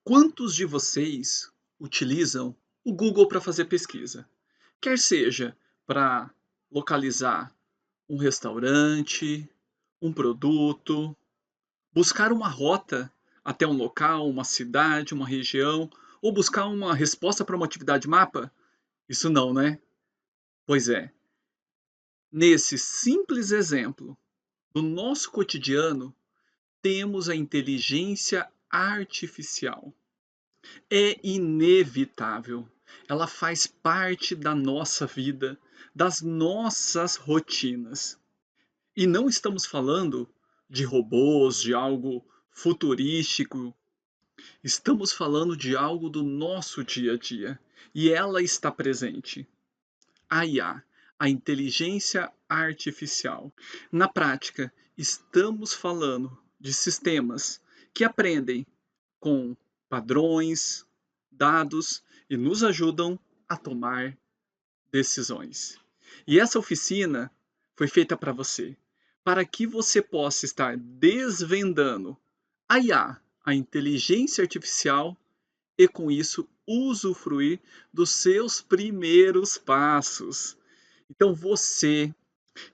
Quantos de vocês utilizam o Google para fazer pesquisa? Quer seja para localizar um restaurante, um produto, buscar uma rota até um local, uma cidade, uma região, ou buscar uma resposta para uma atividade mapa? Isso não, né? Pois é, nesse simples exemplo do nosso cotidiano, temos a inteligência artificial. É inevitável. Ela faz parte da nossa vida, das nossas rotinas. E não estamos falando de robôs, de algo futurístico. Estamos falando de algo do nosso dia a dia. E ela está presente. A IA, a inteligência artificial. Na prática, estamos falando de sistemas que aprendem com padrões, dados e nos ajudam a tomar decisões. E essa oficina foi feita para você, para que você possa estar desvendando a IA, a inteligência artificial, e com isso usufruir dos seus primeiros passos. Então você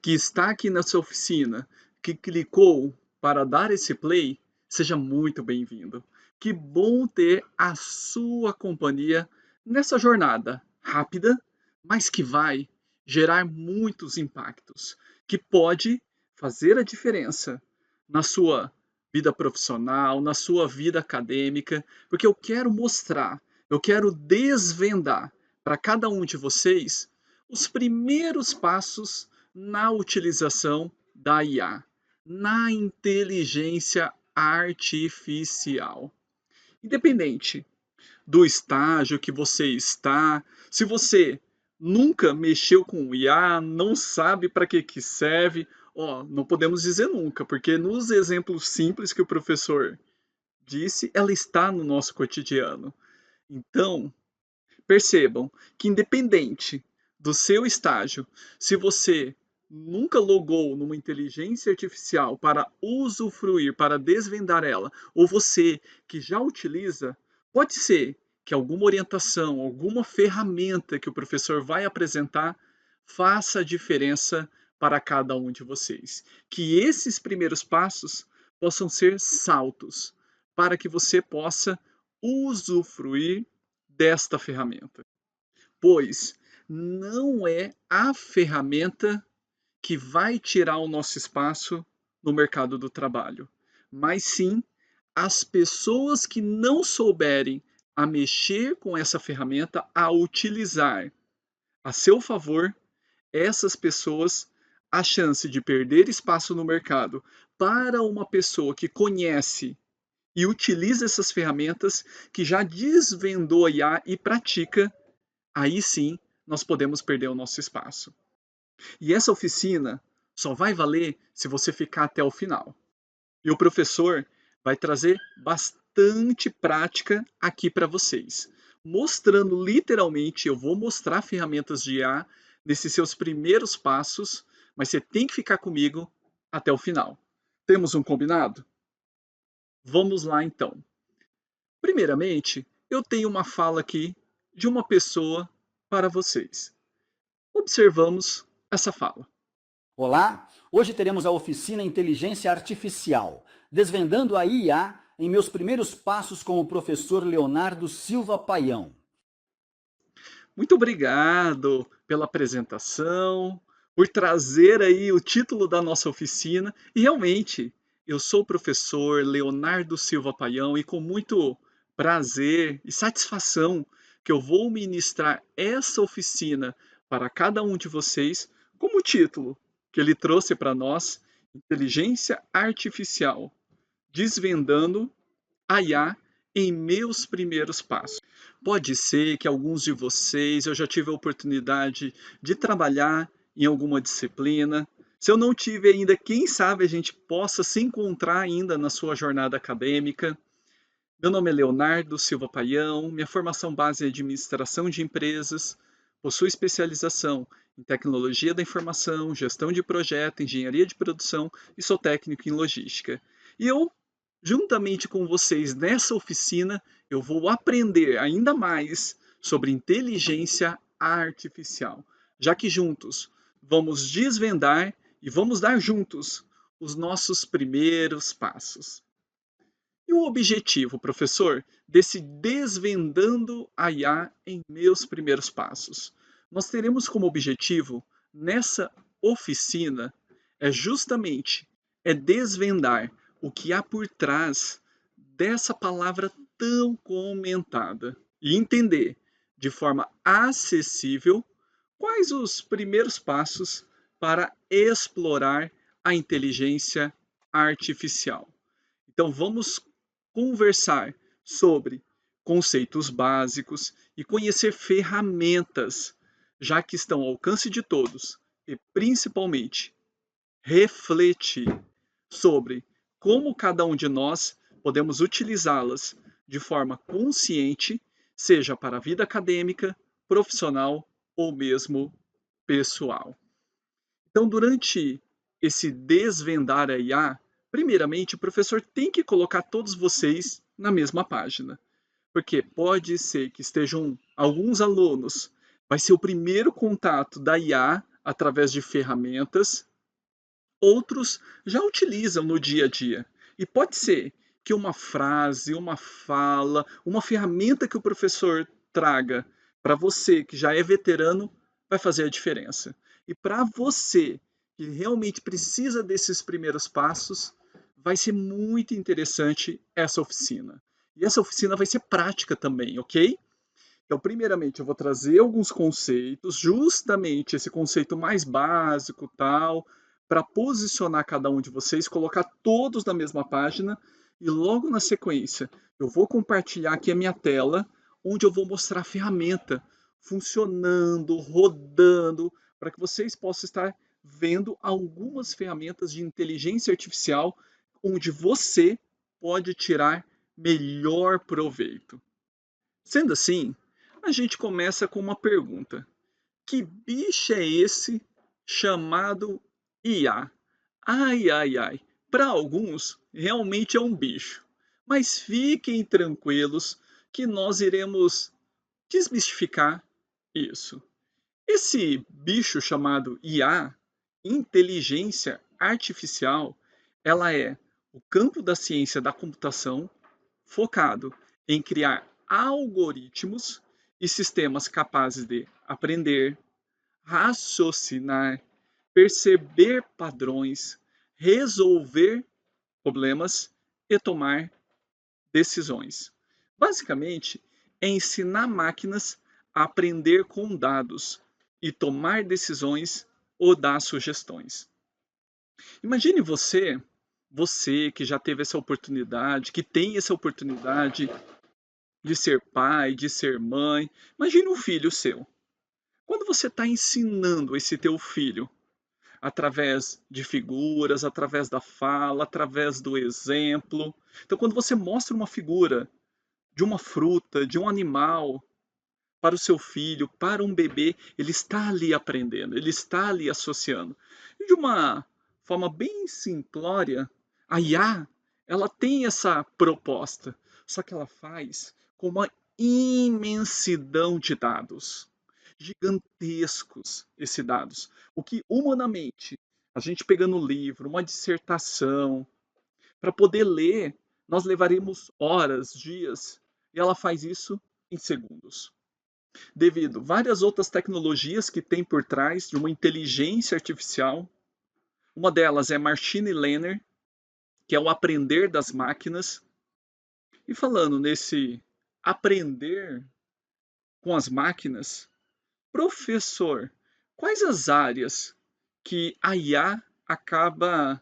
que está aqui na sua oficina, que clicou para dar esse play, seja muito bem-vindo. Que bom ter a sua companhia nessa jornada rápida, mas que vai gerar muitos impactos, que pode fazer a diferença na sua vida profissional, na sua vida acadêmica, porque eu quero mostrar, eu quero desvendar para cada um de vocês os primeiros passos na utilização da IA, na inteligência artificial. Independente do estágio que você está, se você nunca mexeu com o IA, não sabe para que serve, ó, não podemos dizer nunca, porque nos exemplos simples que o professor disse, ela está no nosso cotidiano. Então, percebam que independente do seu estágio, se você nunca logou numa inteligência artificial para usufruir, para desvendar ela, ou você que já utiliza, pode ser que alguma orientação, alguma ferramenta que o professor vai apresentar faça a diferença para cada um de vocês. Que esses primeiros passos possam ser saltos para que você possa usufruir desta ferramenta, pois não é a ferramenta que vai tirar o nosso espaço no mercado do trabalho, mas sim as pessoas que não souberem a mexer com essa ferramenta, a utilizar a seu favor, essas pessoas, a chance de perder espaço no mercado para uma pessoa que conhece e utiliza essas ferramentas, que já desvendou a IA e pratica, aí sim nós podemos perder o nosso espaço. E essa oficina só vai valer se você ficar até o final. E o professor vai trazer bastante prática aqui para vocês, mostrando literalmente, eu vou mostrar ferramentas de IA nesses seus primeiros passos, mas você tem que ficar comigo até o final. Temos um combinado? Vamos lá então. Primeiramente, eu tenho uma fala aqui de uma pessoa para vocês. Observamos essa fala. Olá, hoje teremos a oficina Inteligência Artificial, desvendando a IA em meus primeiros passos com o professor Leonardo Silva Paião. Muito obrigado pela apresentação, por trazer aí o título da nossa oficina. E realmente, eu sou o professor Leonardo Silva Paião e com muito prazer e satisfação que eu vou ministrar essa oficina para cada um de vocês, como o título que ele trouxe para nós, Inteligência Artificial, desvendando a IA em meus primeiros passos. Pode ser que alguns de vocês eu já tive a oportunidade de trabalhar em alguma disciplina. Se eu não tive ainda, quem sabe a gente possa se encontrar ainda na sua jornada acadêmica. Meu nome é Leonardo Silva Paião, minha formação base é administração de empresas, possuo especialização em tecnologia da informação, gestão de projeto, engenharia de produção e sou técnico em logística. E eu Juntamente com vocês nessa oficina, eu vou aprender ainda mais sobre inteligência artificial, já que juntos vamos desvendar e vamos dar juntos os nossos primeiros passos. E o objetivo, professor, desse Desvendando a IA em meus primeiros passos? Nós teremos como objetivo, nessa oficina, justamente desvendar o que há por trás dessa palavra tão comentada e entender de forma acessível quais os primeiros passos para explorar a inteligência artificial. Então, vamos conversar sobre conceitos básicos e conhecer ferramentas, já que estão ao alcance de todos, e principalmente refletir sobre como cada um de nós podemos utilizá-las de forma consciente, seja para a vida acadêmica, profissional ou mesmo pessoal. Então, durante esse desvendar a IA, primeiramente, o professor tem que colocar todos vocês na mesma página, porque pode ser que estejam alguns alunos, vai ser o primeiro contato da IA através de ferramentas, outros já utilizam no dia a dia. E pode ser que uma frase, uma fala, uma ferramenta que o professor traga para você que já é veterano vai fazer a diferença. E para você que realmente precisa desses primeiros passos, vai ser muito interessante essa oficina. E essa oficina vai ser prática também, ok? Então, primeiramente, eu vou trazer alguns conceitos, justamente esse conceito mais básico, tal, para posicionar cada um de vocês, colocar todos na mesma página e logo na sequência, eu vou compartilhar aqui a minha tela, onde eu vou mostrar a ferramenta funcionando, rodando, para que vocês possam estar vendo algumas ferramentas de inteligência artificial onde você pode tirar melhor proveito. Sendo assim, a gente começa com uma pergunta: que bicho é esse chamado IA? Ai, ai, ai. Para alguns, realmente é um bicho. Mas fiquem tranquilos que nós iremos desmistificar isso. Esse bicho chamado IA, inteligência artificial, ela é o campo da ciência da computação focado em criar algoritmos e sistemas capazes de aprender, raciocinar, perceber padrões, resolver problemas e tomar decisões. Basicamente, é ensinar máquinas a aprender com dados e tomar decisões ou dar sugestões. Imagine você que já teve essa oportunidade, que tem essa oportunidade de ser pai, de ser mãe. Imagine um filho seu. Quando você está ensinando esse teu filho através de figuras, através da fala, através do exemplo. Então, quando você mostra uma figura de uma fruta, de um animal, para o seu filho, para um bebê, ele está ali aprendendo, ele está ali associando. E de uma forma bem simplória, a IA, ela tem essa proposta, só que ela faz com uma imensidão de dados, gigantescos esses dados. O que humanamente, a gente pegando um livro, uma dissertação, para poder ler, nós levaremos horas, dias, e ela faz isso em segundos devido a várias outras tecnologias que tem por trás de uma inteligência artificial. Uma delas é Machine Learning, que é o aprender das máquinas. E falando nesse aprender com as máquinas, professor, quais as áreas que a IA acaba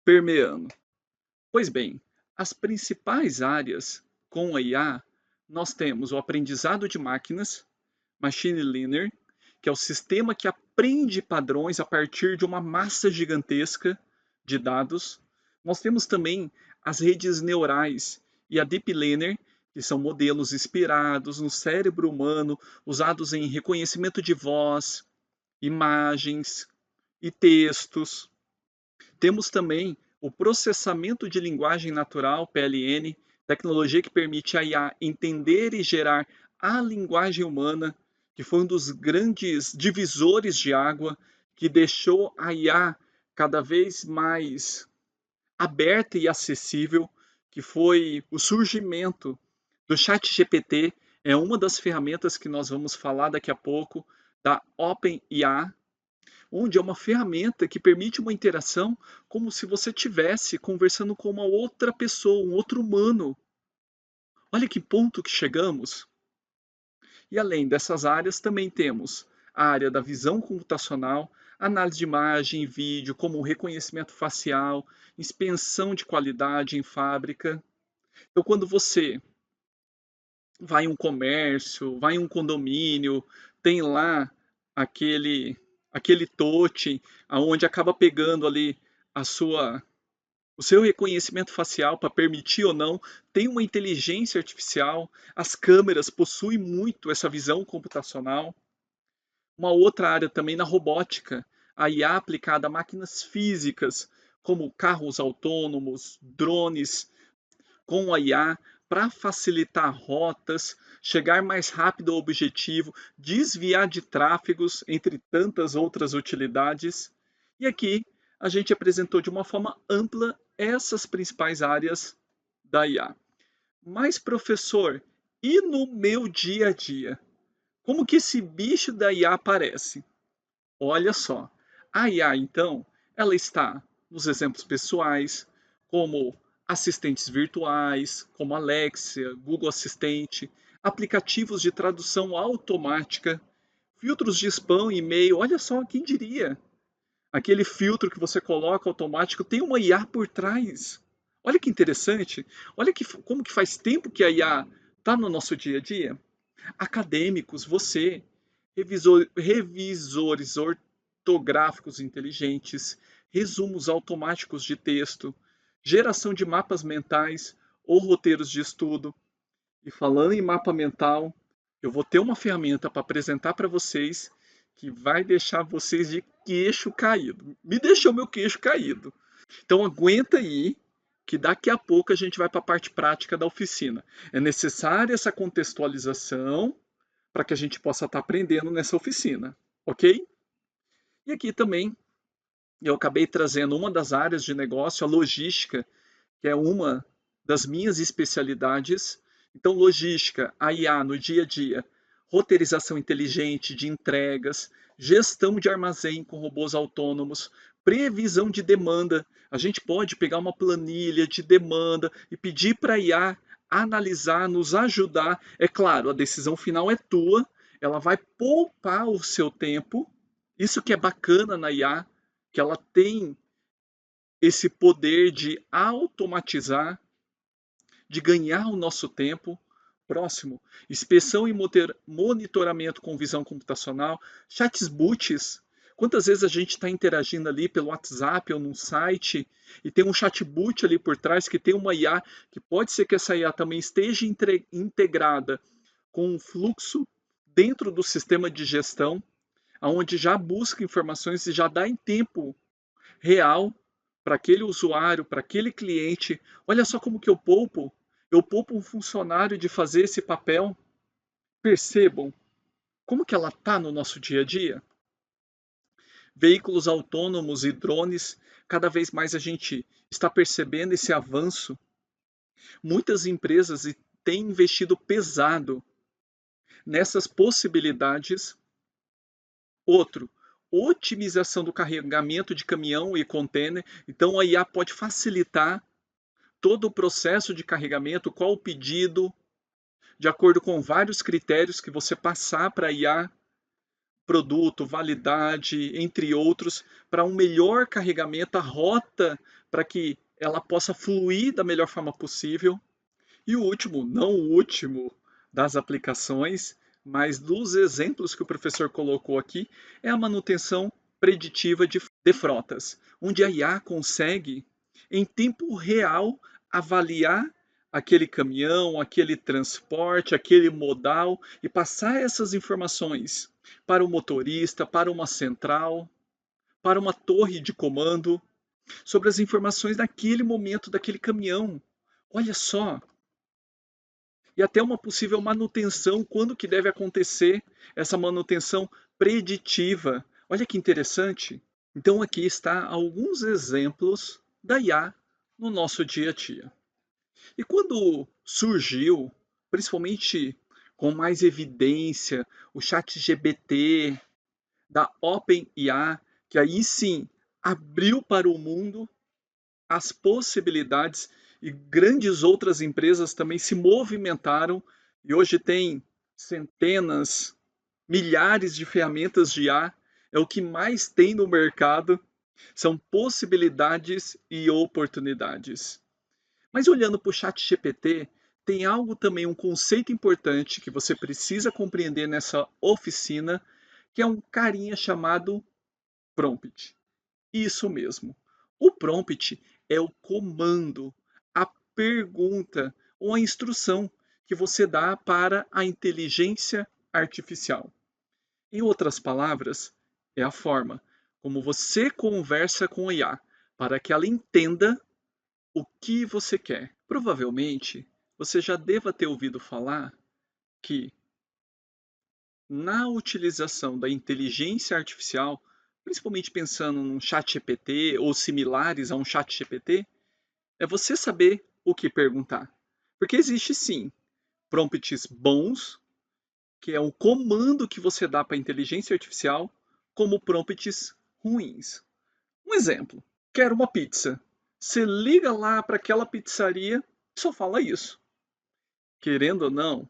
permeando? Pois bem, as principais áreas com a IA, nós temos o aprendizado de máquinas, Machine Learning, que é o sistema que aprende padrões a partir de uma massa gigantesca de dados. Nós temos também as redes neurais e a Deep Learning, que são modelos inspirados no cérebro humano, usados em reconhecimento de voz, imagens e textos. Temos também o processamento de linguagem natural, PLN, tecnologia que permite a IA entender e gerar a linguagem humana, que foi um dos grandes divisores de água, que deixou a IA cada vez mais aberta e acessível, que foi o surgimento do ChatGPT, é uma das ferramentas que nós vamos falar daqui a pouco, da OpenIA, onde é uma ferramenta que permite uma interação como se você estivesse conversando com uma outra pessoa, um outro humano. Olha que ponto que chegamos. E além dessas áreas, também temos a área da visão computacional, análise de imagem e vídeo, como o reconhecimento facial, inspeção de qualidade em fábrica. Então, quando você vai em um comércio, vai em um condomínio, tem lá aquele totem aonde acaba pegando ali a sua o seu reconhecimento facial para permitir ou não, tem uma inteligência artificial, as câmeras possuem muito essa visão computacional. Uma outra área também na robótica, a IA aplicada a máquinas físicas, como carros autônomos, drones, com a IA para facilitar rotas, chegar mais rápido ao objetivo, desviar de tráfegos, entre tantas outras utilidades. E aqui a gente apresentou de uma forma ampla essas principais áreas da IA. Mas, professor, e no meu dia a dia? Como que esse bicho da IA aparece? Olha só, a IA então, ela está nos exemplos pessoais, como assistentes virtuais, como Alexia, Google Assistente, aplicativos de tradução automática, filtros de spam, e-mail, olha só, quem diria? Aquele filtro que você coloca automático tem uma IA por trás. Olha que interessante, olha como que faz tempo que a IA está no nosso dia a dia. Acadêmicos, você, revisores ortográficos inteligentes, resumos automáticos de texto, geração de mapas mentais ou roteiros de estudo. E falando em mapa mental, eu vou ter uma ferramenta para apresentar para vocês que vai deixar vocês de queixo caído. Me deixou meu queixo caído. Então aguenta aí, que daqui a pouco a gente vai para a parte prática da oficina. É necessária essa contextualização para que a gente possa estar aprendendo nessa oficina, ok? E aqui também eu acabei trazendo uma das áreas de negócio, a logística, que é uma das minhas especialidades. Então, logística, a IA no dia a dia, roteirização inteligente de entregas, gestão de armazém com robôs autônomos, previsão de demanda. A gente pode pegar uma planilha de demanda e pedir para a IA analisar, nos ajudar. É claro, a decisão final é tua, ela vai poupar o seu tempo. Isso que é bacana na IA, que ela tem esse poder de automatizar, de ganhar o nosso tempo. Próximo, inspeção e monitoramento com visão computacional, chatbots. Quantas vezes a gente está interagindo ali pelo WhatsApp ou num site e tem um chatbot ali por trás que tem uma IA, que pode ser que essa IA também esteja integrada com um fluxo dentro do sistema de gestão, onde já busca informações e já dá em tempo real para aquele usuário, para aquele cliente. Olha só como que eu poupo. Eu poupo um funcionário de fazer esse papel. Percebam como que ela está no nosso dia a dia. Veículos autônomos e drones, cada vez mais a gente está percebendo esse avanço. Muitas empresas têm investido pesado nessas possibilidades. Outro, otimização do carregamento de caminhão e container. Então a IA pode facilitar todo o processo de carregamento, qual o pedido, de acordo com vários critérios que você passar para a IA, produto, validade, entre outros, para um melhor carregamento, a rota, para que ela possa fluir da melhor forma possível. E o último, não o último das aplicações, mas dos exemplos que o professor colocou aqui, é a manutenção preditiva de frotas, onde a IA consegue, em tempo real, avaliar aquele caminhão, aquele transporte, aquele modal e passar essas informações para o motorista, para uma central, para uma torre de comando. sobre as informações daquele momento, daquele caminhão. Olha só, e até uma possível manutenção, quando que deve acontecer essa manutenção preditiva. Olha que interessante. Então aqui está alguns exemplos da IA no nosso dia a dia. E quando surgiu, principalmente com mais evidência, o ChatGPT da OpenAI, que aí sim abriu para o mundo as possibilidades e grandes outras empresas também se movimentaram e hoje tem centenas, milhares de ferramentas de IA, é o que mais tem no mercado, são possibilidades e oportunidades. Mas olhando para o ChatGPT, tem algo também, um conceito importante que você precisa compreender nessa oficina, que é um carinha chamado prompt. Isso mesmo. O prompt é o comando, a pergunta ou a instrução que você dá para a inteligência artificial. Em outras palavras, é a forma como você conversa com a IA para que ela entenda o que você quer. Provavelmente, você já deva ter ouvido falar que na utilização da inteligência artificial, principalmente pensando num chat GPT ou similares a um chat GPT, é você saber o que perguntar. Porque existe sim prompts bons, que é o comando que você dá para a inteligência artificial, como prompts ruins. Um exemplo, quero uma pizza. Você liga lá para aquela pizzaria e só fala isso. Querendo ou não,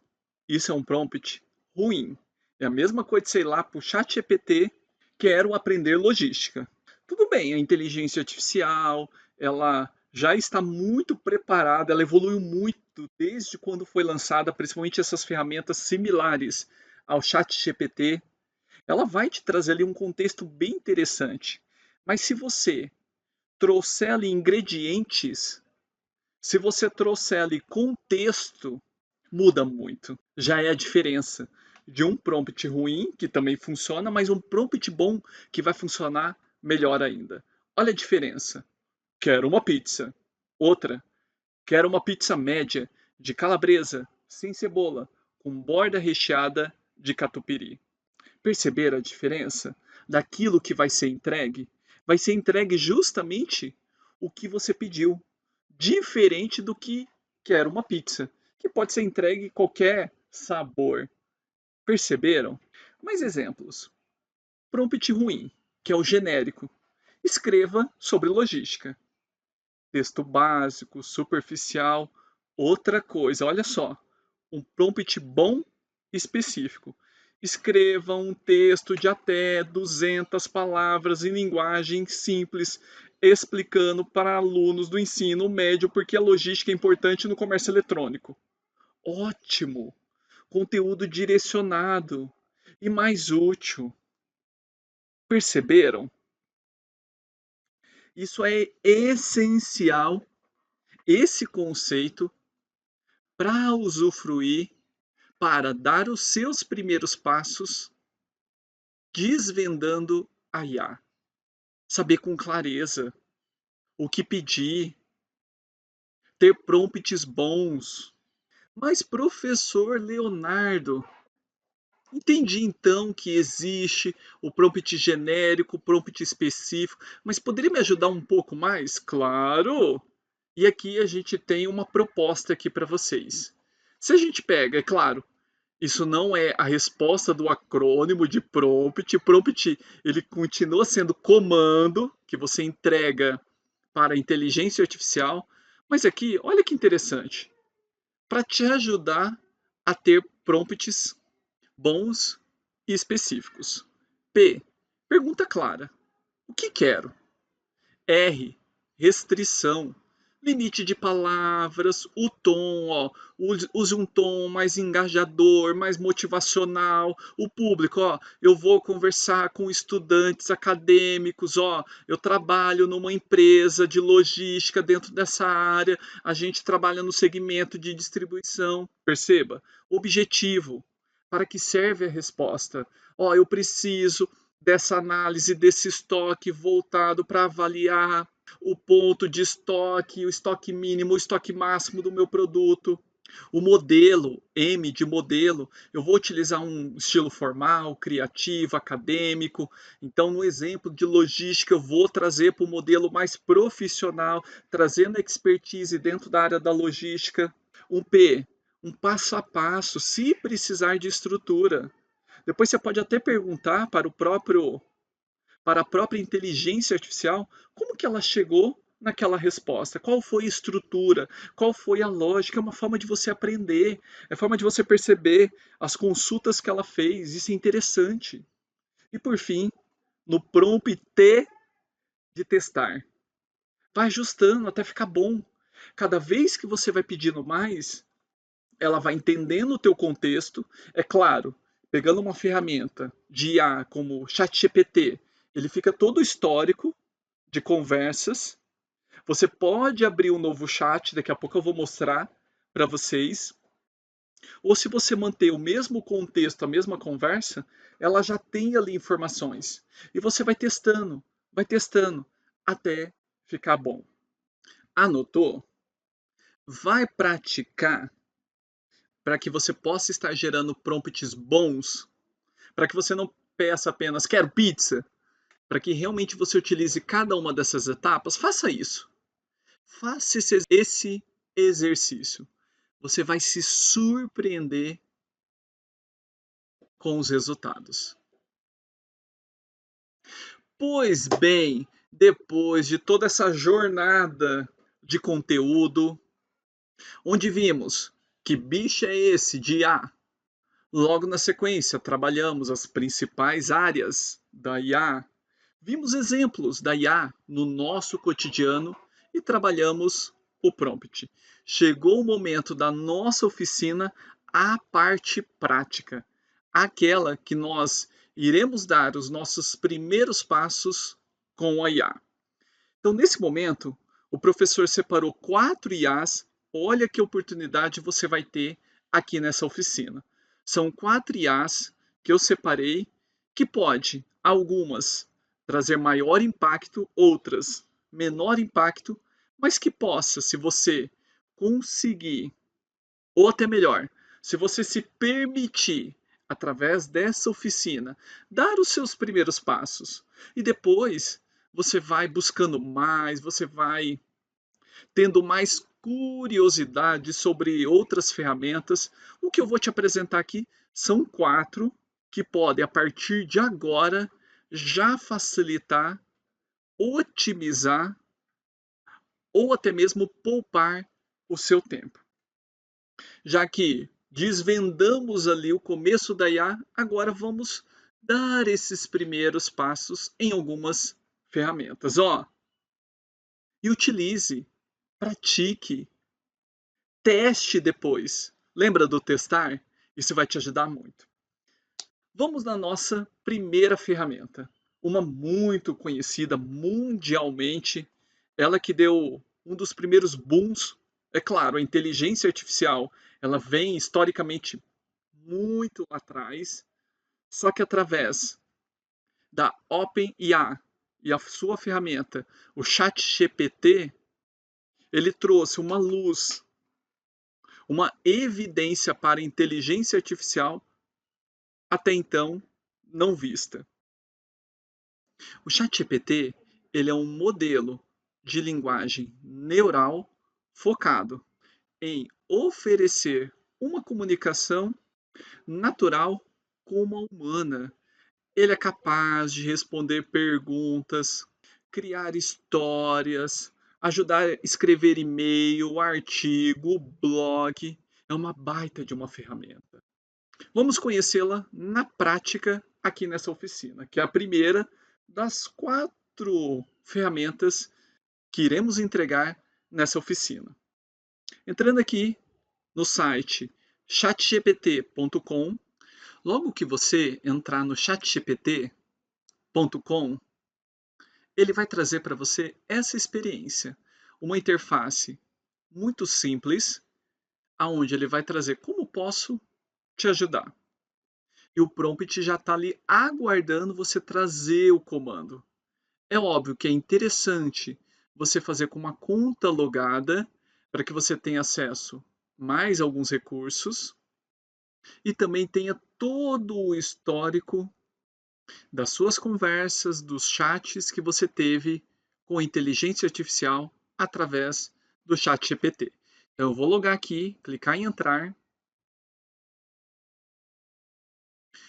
isso é um prompt ruim. É a mesma coisa de, sei lá, para o chat GPT, quero aprender logística. Tudo bem, a inteligência artificial, ela já está muito preparada, ela evoluiu muito desde quando foi lançada, principalmente essas ferramentas similares ao chat GPT. Ela vai te trazer ali um contexto bem interessante. Mas se você trouxer ali ingredientes, se você trouxer ali contexto, muda muito. Já é a diferença de um prompt ruim, que também funciona, mas um prompt bom que vai funcionar melhor ainda. Olha a diferença. Quero uma pizza. Outra, quero uma pizza média de calabresa, sem cebola, com borda recheada de catupiry. Perceberam a diferença daquilo que vai ser entregue? Vai ser entregue justamente o que você pediu, diferente do que quer uma pizza, que pode ser entregue qualquer sabor. Perceberam? Mais exemplos. Prompt ruim, que é o genérico. Escreva sobre logística. Texto básico, superficial. Outra coisa, olha só. Um prompt bom específico. Escreva um texto de até 200 palavras em linguagem simples, explicando para alunos do ensino médio porque a logística é importante no comércio eletrônico. Ótimo! Conteúdo direcionado e mais útil. Perceberam? Isso é essencial, esse conceito, para usufruir, para dar os seus primeiros passos desvendando a IA. Saber com clareza o que pedir, ter prompts bons. Mas, professor Leonardo, entendi então que existe o prompt genérico, o prompt específico, mas poderia me ajudar um pouco mais? Claro! E aqui a gente tem uma proposta aqui para vocês. Se a gente pega, é claro, isso não é a resposta do acrônimo de prompt. Prompt, ele continua sendo comando que você entrega para a inteligência artificial. Mas aqui, olha que interessante. Para te ajudar a ter prompts bons e específicos. P. Pergunta clara. O que quero? R. Restrição. Limite de palavras, o tom, ó, use um tom mais engajador, mais motivacional. O público, ó, eu vou conversar com estudantes acadêmicos, ó, eu trabalho numa empresa de logística dentro dessa área, a gente trabalha no segmento de distribuição. Perceba, objetivo, para que serve a resposta? Ó, eu preciso dessa análise desse estoque voltado para avaliar o ponto de estoque, o estoque mínimo, o estoque máximo do meu produto. O modelo, M de modelo, eu vou utilizar um estilo formal, criativo, acadêmico. Então, no exemplo de logística, eu vou trazer para o modelo mais profissional, trazendo expertise dentro da área da logística. Um P, um passo a passo, se precisar de estrutura. Depois você pode até perguntar para a própria inteligência artificial como que ela chegou naquela resposta, qual foi a estrutura, qual foi a lógica, é uma forma de você aprender, é forma de você perceber as consultas que ela fez, isso é interessante. E por fim, no prompt T de testar, vai ajustando até ficar bom. Cada vez que você vai pedindo mais, ela vai entendendo o teu contexto, é claro, pegando uma ferramenta de IA como ChatGPT, ele fica todo histórico de conversas. Você pode abrir um novo chat, daqui a pouco eu vou mostrar para vocês. Ou se você manter o mesmo contexto, a mesma conversa, ela já tem ali informações. E você vai testando, até ficar bom. Anotou? Vai praticar para que você possa estar gerando prompts bons, para que você não peça apenas quero pizza, para que realmente você utilize cada uma dessas etapas, faça isso. Faça esse exercício. Você vai se surpreender com os resultados. Pois bem, depois de toda essa jornada de conteúdo, onde vimos que bicho é esse de IA, logo na sequência trabalhamos as principais áreas da IA, vimos exemplos da IA no nosso cotidiano e trabalhamos o prompt. Chegou o momento da nossa oficina, a parte prática, aquela que nós iremos dar os nossos primeiros passos com a IA. Então, nesse momento, o professor separou 4 IAs. Olha que oportunidade você vai ter aqui nessa oficina. São 4 IAs que eu separei, que pode, algumas, trazer maior impacto, outras menor impacto, mas que possa, se você conseguir, ou até melhor, se você se permitir, através dessa oficina, dar os seus primeiros passos e depois você vai buscando mais, você vai tendo mais curiosidade sobre outras ferramentas. O que eu vou te apresentar aqui são 4 que podem, a partir de agora, já facilitar, otimizar ou até mesmo poupar o seu tempo. Já que desvendamos ali o começo da IA, agora vamos dar esses primeiros passos em algumas ferramentas. Ó, e utilize, pratique, teste depois. Lembra do testar? Isso vai te ajudar muito. Vamos na nossa primeira ferramenta, uma muito conhecida mundialmente, ela que deu um dos primeiros booms. É claro, a inteligência artificial, ela vem historicamente muito atrás, só que através da OpenAI e a sua ferramenta, o ChatGPT, ele trouxe uma luz, uma evidência para a inteligência artificial até então não vista. O ChatGPT, ele é um modelo de linguagem neural focado em oferecer uma comunicação natural como a humana. Ele é capaz de responder perguntas, criar histórias, ajudar a escrever e-mail, artigo, blog. É uma baita de uma ferramenta. Vamos conhecê-la na prática aqui nessa oficina, que é a primeira das 4 ferramentas que iremos entregar nessa oficina. Entrando aqui no site chatgpt.com, logo que você entrar no chatgpt.com, ele vai trazer para você essa experiência, uma interface muito simples, aonde ele vai trazer como posso te ajudar. E o prompt já está ali aguardando você trazer o comando. É óbvio que é interessante você fazer com uma conta logada, para que você tenha acesso mais alguns recursos e também tenha todo o histórico das suas conversas, dos chats que você teve com a inteligência artificial através do chat GPT. Então eu vou logar aqui, clicar em entrar.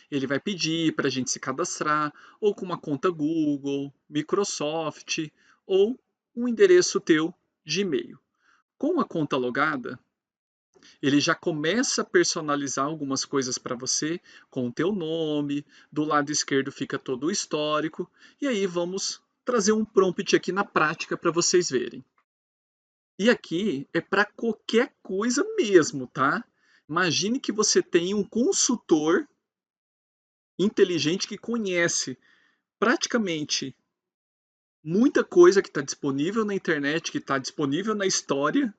Ele vai pedir para a gente se cadastrar, ou com uma conta Google, Microsoft, ou um endereço teu de e-mail. Com a conta logada, ele já começa a personalizar algumas coisas para você, com o teu nome, do lado esquerdo fica todo o histórico, e aí vamos trazer um prompt aqui na prática para vocês verem. E aqui é para qualquer coisa mesmo, tá? Imagine que você tem um consultor inteligente que conhece praticamente muita coisa que está disponível na internet, que está disponível na história,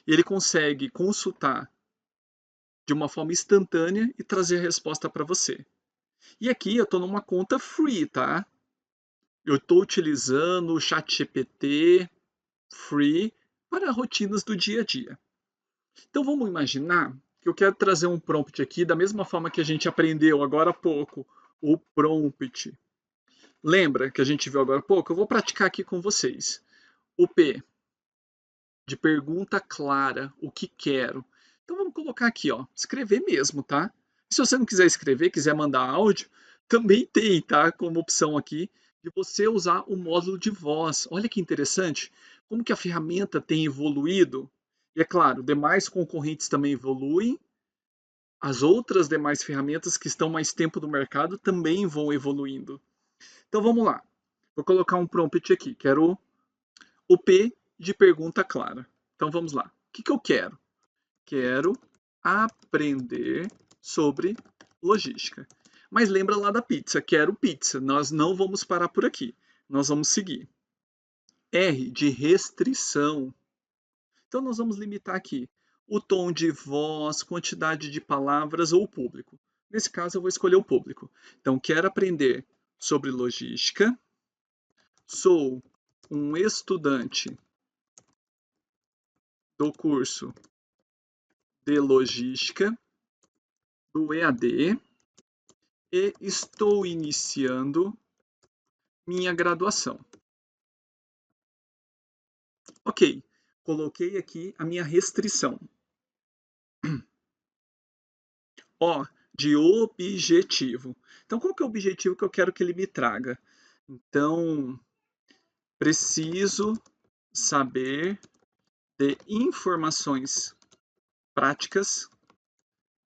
e ele consegue consultar de uma forma instantânea e trazer a resposta para você. E aqui eu estou numa conta free, tá? Eu estou utilizando o ChatGPT free para rotinas do dia a dia. Então vamos imaginar que eu quero trazer um prompt aqui da mesma forma que a gente aprendeu agora há pouco, o prompt. Lembra que a gente viu agora há pouco? Eu vou praticar aqui com vocês. O P, de pergunta clara, o que quero. Então vamos colocar aqui, ó, escrever mesmo, tá? Se você não quiser escrever, quiser mandar áudio, também tem, tá? Como opção aqui de você usar o módulo de voz. Olha que interessante, como que a ferramenta tem evoluído. E é claro, demais concorrentes também evoluem. As outras demais ferramentas que estão mais tempo no mercado também vão evoluindo. Então vamos lá. Vou colocar um prompt aqui. Quero o P de pergunta clara. Então vamos lá. O que eu quero? Quero aprender sobre logística. Mas lembra lá da pizza. Quero pizza. Nós não vamos parar por aqui. Nós vamos seguir. R de restrição. Então nós vamos limitar aqui o tom de voz, quantidade de palavras ou público. Nesse caso eu vou escolher o público. Então quero aprender sobre logística. Sou um estudante do curso de logística do EAD e estou iniciando minha graduação. Ok, coloquei aqui a minha restrição. O de objetivo. Então, qual que é o objetivo que eu quero que ele me traga? Então, preciso saber de informações práticas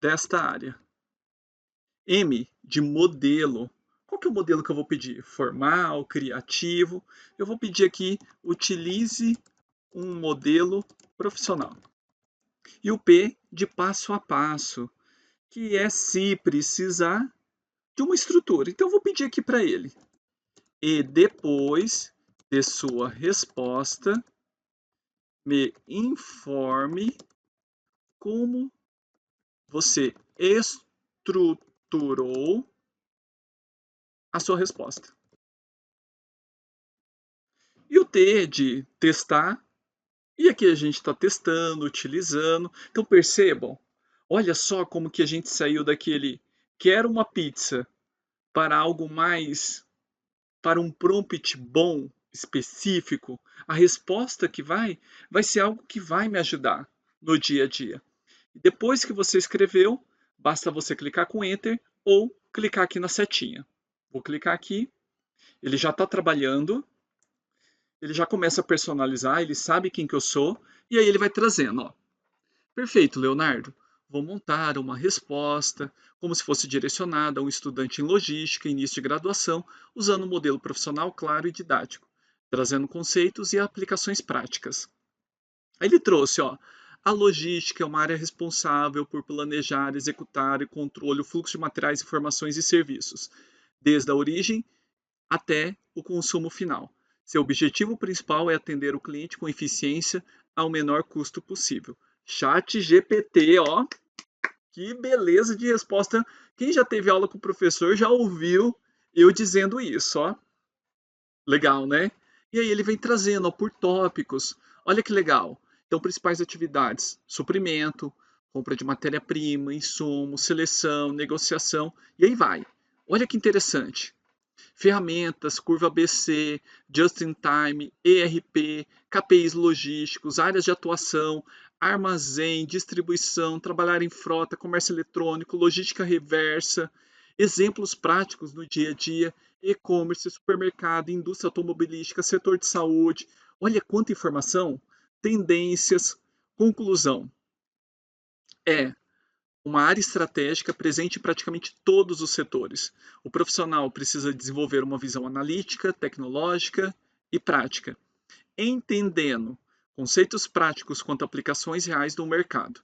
desta área. M de modelo. Qual que é o modelo que eu vou pedir? Formal, criativo. Eu vou pedir aqui, utilize um modelo profissional. E o P de passo a passo, que é se precisar de uma estrutura. Então eu vou pedir aqui para ele. E depois de sua resposta, me informe como você estruturou a sua resposta. E o T de testar, e aqui a gente está testando, utilizando. Então percebam, olha só como que a gente saiu daquele quero uma pizza para algo mais, para um prompt bom, específico. A resposta que vai ser algo que vai me ajudar no dia a dia. Depois que você escreveu, basta você clicar com Enter ou clicar aqui na setinha. Vou clicar aqui, ele já está trabalhando. Ele já começa a personalizar, ele sabe quem que eu sou, e aí ele vai trazendo, ó. Perfeito, Leonardo. Vou montar uma resposta como se fosse direcionada a um estudante em logística, início de graduação, usando um modelo profissional claro e didático, trazendo conceitos e aplicações práticas. Aí ele trouxe, ó, a logística é uma área responsável por planejar, executar e controle o fluxo de materiais, informações e serviços, desde a origem até o consumo final. Seu objetivo principal é atender o cliente com eficiência ao menor custo possível. Chat GPT, ó, que beleza de resposta. Quem já teve aula com o professor já ouviu eu dizendo isso, ó. Legal, né? E aí ele vem trazendo, ó, por tópicos. Olha que legal. Então, principais atividades: suprimento, compra de matéria-prima, insumo, seleção, negociação, e aí vai. Olha que interessante. Ferramentas, curva ABC, Just in Time, ERP, KPIs logísticos, áreas de atuação, armazém, distribuição, trabalhar em frota, comércio eletrônico, logística reversa, exemplos práticos no dia a dia, e-commerce, supermercado, indústria automobilística, setor de saúde. Olha quanta informação! Tendências, conclusão. É uma área estratégica presente em praticamente todos os setores. O profissional precisa desenvolver uma visão analítica, tecnológica e prática, entendendo conceitos práticos quanto a aplicações reais no mercado.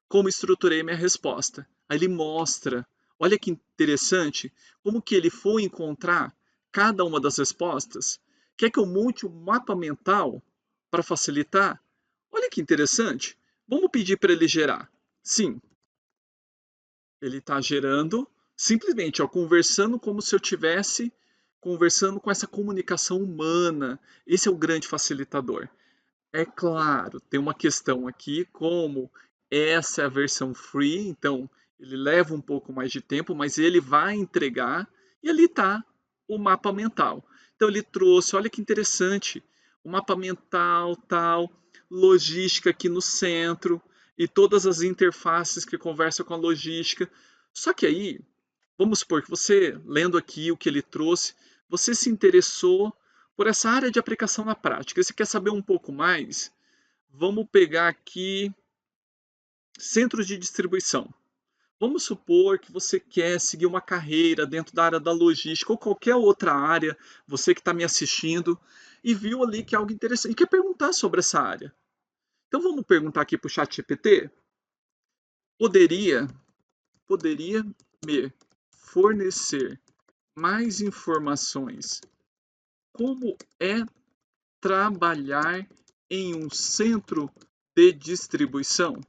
Como estruturei minha resposta? Aí ele mostra, olha que interessante, como que ele foi encontrar cada uma das respostas. Quer que eu monte um mapa mental para facilitar? Olha que interessante. Vamos pedir para ele gerar. Sim, ele está gerando simplesmente, ó, conversando como se eu tivesse conversando com essa comunicação humana. Esse é o grande facilitador. É claro, tem uma questão aqui, como essa é a versão free, então ele leva um pouco mais de tempo, mas ele vai entregar e ali está o mapa mental. Então ele trouxe, olha que interessante, o mapa mental, tal, logística aqui no centro e todas as interfaces que conversam com a logística. Só que aí, vamos supor que você, lendo aqui o que ele trouxe, você se interessou por essa área de aplicação na prática. Você quer saber um pouco mais? Vamos pegar aqui centros de distribuição. Vamos supor que você quer seguir uma carreira dentro da área da logística ou qualquer outra área, você que está me assistindo e viu ali que é algo interessante e quer perguntar sobre essa área. Então vamos perguntar aqui para o chat GPT. Poderia, poderia me fornecer mais informações como é trabalhar em um centro de distribuição?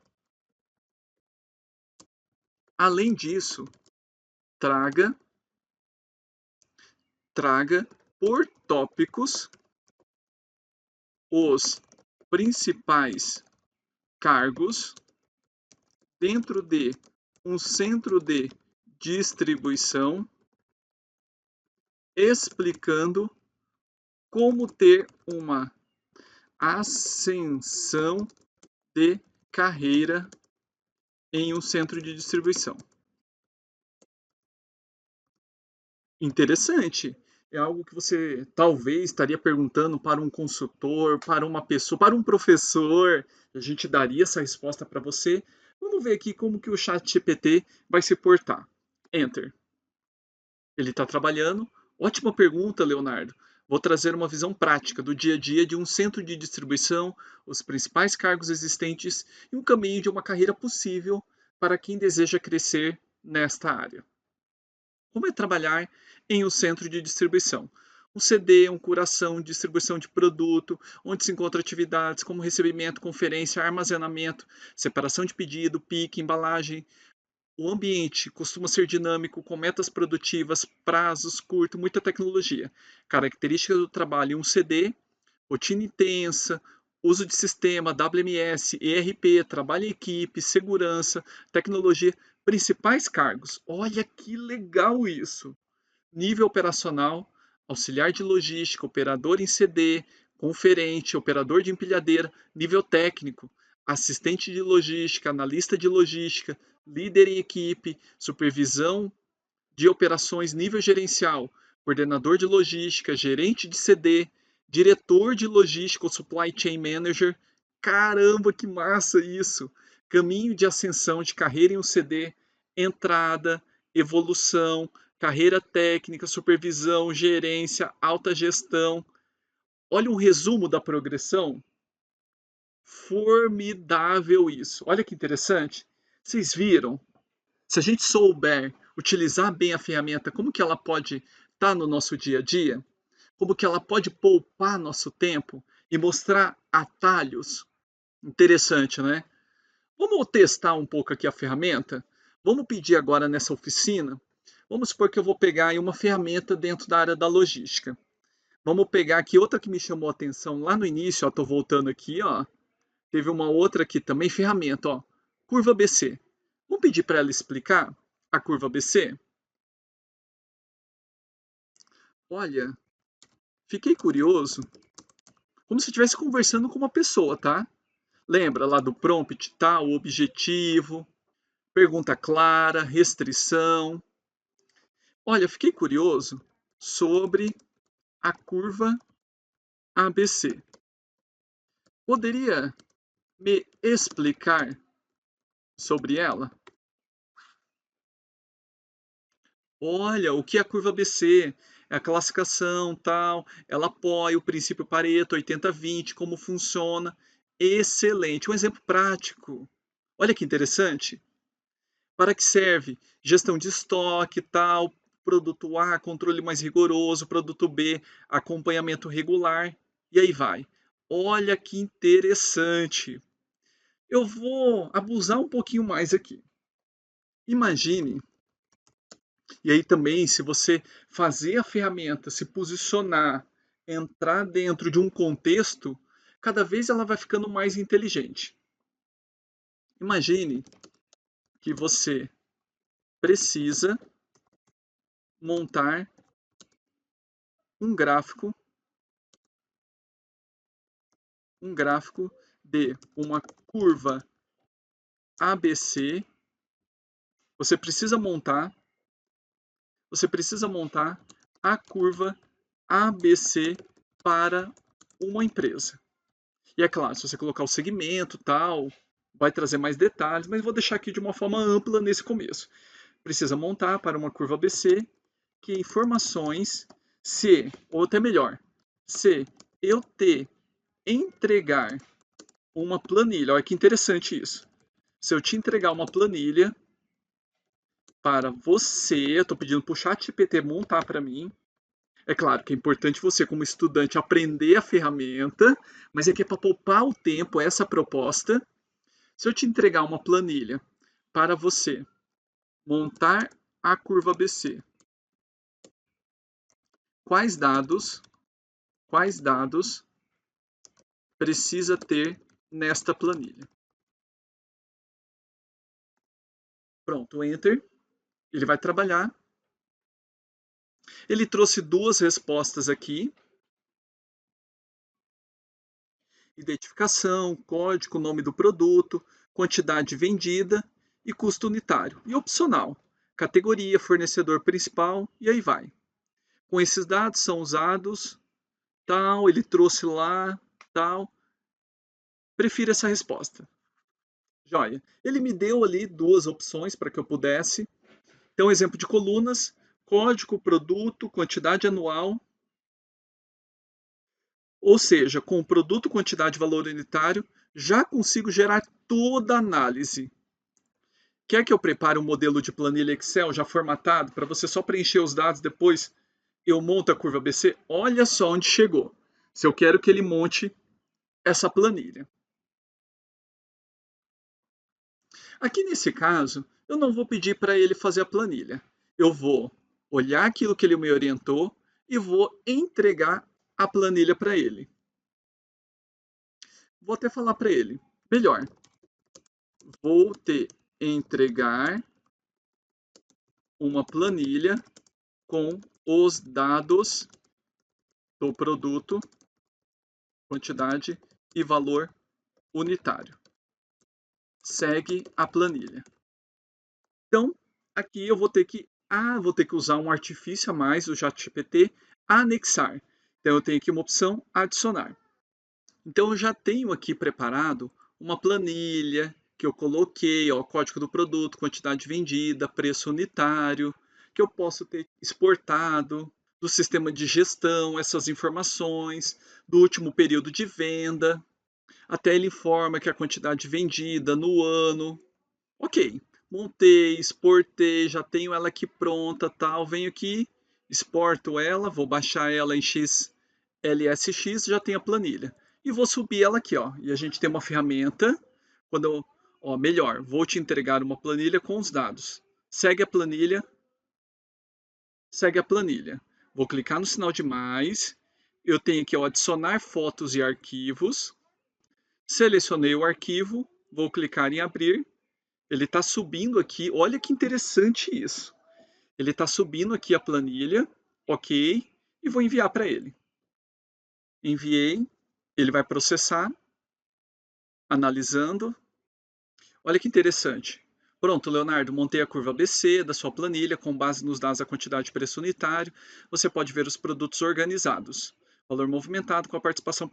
Além disso, traga traga por tópicos os principais cargos dentro de um centro de distribuição, explicando como ter uma ascensão de carreira em um centro de distribuição. Interessante. É algo que você talvez estaria perguntando para um consultor, para uma pessoa, para um professor. A gente daria essa resposta para você. Vamos ver aqui como que o chat GPT vai se portar. Enter. Ele está trabalhando. Ótima pergunta, Leonardo. Vou trazer uma visão prática do dia a dia de um centro de distribuição, os principais cargos existentes e um caminho de uma carreira possível para quem deseja crescer nesta área. Como é trabalhar em um centro de distribuição? Um CD, um curação, distribuição de produto, onde se encontram atividades como recebimento, conferência, armazenamento, separação de pedido, pique, embalagem. O ambiente costuma ser dinâmico, com metas produtivas, prazos curtos, muita tecnologia. Características do trabalho: um CD, rotina intensa, uso de sistema, WMS, ERP, trabalho em equipe, segurança, tecnologia, principais cargos. Olha que legal isso! Nível operacional, auxiliar de logística, operador em CD, conferente, operador de empilhadeira, nível técnico, assistente de logística, analista de logística, líder em equipe, supervisão de operações, nível gerencial, coordenador de logística, gerente de CD, diretor de logística ou supply chain manager. Caramba, que massa isso! Caminho de ascensão de carreira em um CD, entrada, evolução, carreira técnica, supervisão, gerência, alta gestão. Olha um resumo da progressão. Formidável isso. Olha que interessante. Vocês viram? Se a gente souber utilizar bem a ferramenta, como que ela pode estar no nosso dia a dia? Como que ela pode poupar nosso tempo e mostrar atalhos? Interessante, né? Vamos testar um pouco aqui a ferramenta? Vamos pedir agora nessa oficina. Vamos supor que eu vou pegar aí uma ferramenta dentro da área da logística. Vamos pegar aqui outra que me chamou a atenção lá no início, ó, tô voltando aqui, ó. Teve uma outra aqui também, ferramenta, ó. Curva BC. Vamos pedir para ela explicar a curva BC? Olha, fiquei curioso, como se estivesse conversando com uma pessoa, tá? Lembra lá do prompt, tá? O objetivo, pergunta clara, restrição. Olha, fiquei curioso sobre a curva ABC. Poderia me explicar sobre ela? Olha, o que é a curva ABC? É a classificação, tal, ela apoia o princípio Pareto 80-20, como funciona. Excelente, um exemplo prático. Olha que interessante. Para que serve? Gestão de estoque, tal, produto A, controle mais rigoroso, produto B, acompanhamento regular, e aí vai. Olha que interessante. Eu vou abusar um pouquinho mais aqui. Imagine, e aí também, se você fazer a ferramenta se posicionar, entrar dentro de um contexto, cada vez ela vai ficando mais inteligente. Imagine que você precisa montar um gráfico de uma curva ABC. Você precisa montar, você precisa montar a curva ABC para uma empresa. E é claro, se você colocar o segmento, tal, vai trazer mais detalhes, mas vou deixar aqui de uma forma ampla nesse começo. Precisa montar para uma curva ABC que informações, se, ou até melhor, se eu te entregar uma planilha, olha que interessante isso. Se eu te entregar uma planilha para você, eu estou pedindo para o ChatGPT montar para mim. É claro que é importante você, como estudante, aprender a ferramenta, mas aqui é para poupar o tempo essa proposta. Se eu te entregar uma planilha para você montar a curva ABC, quais dados, quais dados precisa ter nesta planilha? Pronto, Enter. Ele vai trabalhar. Ele trouxe duas respostas aqui. Identificação, código, nome do produto, quantidade vendida e custo unitário. E opcional, categoria, fornecedor principal e aí vai. Com esses dados são usados, tal, ele trouxe lá, tal. Prefiro essa resposta. Joia. Ele me deu ali duas opções para que eu pudesse. Então, exemplo de colunas, código, produto, quantidade anual. Ou seja, com o produto, quantidade e valor unitário, já consigo gerar toda a análise. Quer que eu prepare um modelo de planilha Excel já formatado para você só preencher os dados depois eu monto a curva ABC? Olha só onde chegou. Se eu quero que ele monte essa planilha. Aqui nesse caso, eu não vou pedir para ele fazer a planilha. Eu vou olhar aquilo que ele me orientou e vou entregar a planilha para ele. Vou até falar para ele, melhor, vou te entregar uma planilha com os dados do produto, quantidade e valor unitário. Segue a planilha. Então, aqui eu vou ter que usar um artifício a mais do ChatGPT, anexar. Então eu tenho aqui uma opção adicionar. Então eu já tenho aqui preparado uma planilha que eu coloquei, ó, código do produto, quantidade vendida, preço unitário, que eu posso ter exportado do sistema de gestão essas informações, do último período de venda, até ele informa que a quantidade vendida no ano. Ok, montei, exportei, já tenho ela aqui pronta, tal, venho aqui, exporto ela, vou baixar ela em XLSX, já tenho a planilha. E vou subir ela aqui, ó. E a gente tem uma ferramenta, quando eu, ó, melhor, vou te entregar uma planilha com os dados. Segue a planilha, segue a planilha. Vou clicar no sinal de mais, eu tenho aqui, ó, adicionar fotos e arquivos. Selecionei o arquivo, vou clicar em abrir. Ele está subindo aqui, olha que interessante isso. Ele está subindo aqui a planilha, ok, e vou enviar para ele. Enviei, ele vai processar, analisando. Olha que interessante. Pronto, Leonardo, montei a curva ABC da sua planilha com base nos dados da quantidade de preço unitário. Você pode ver os produtos organizados. Valor movimentado com a participação.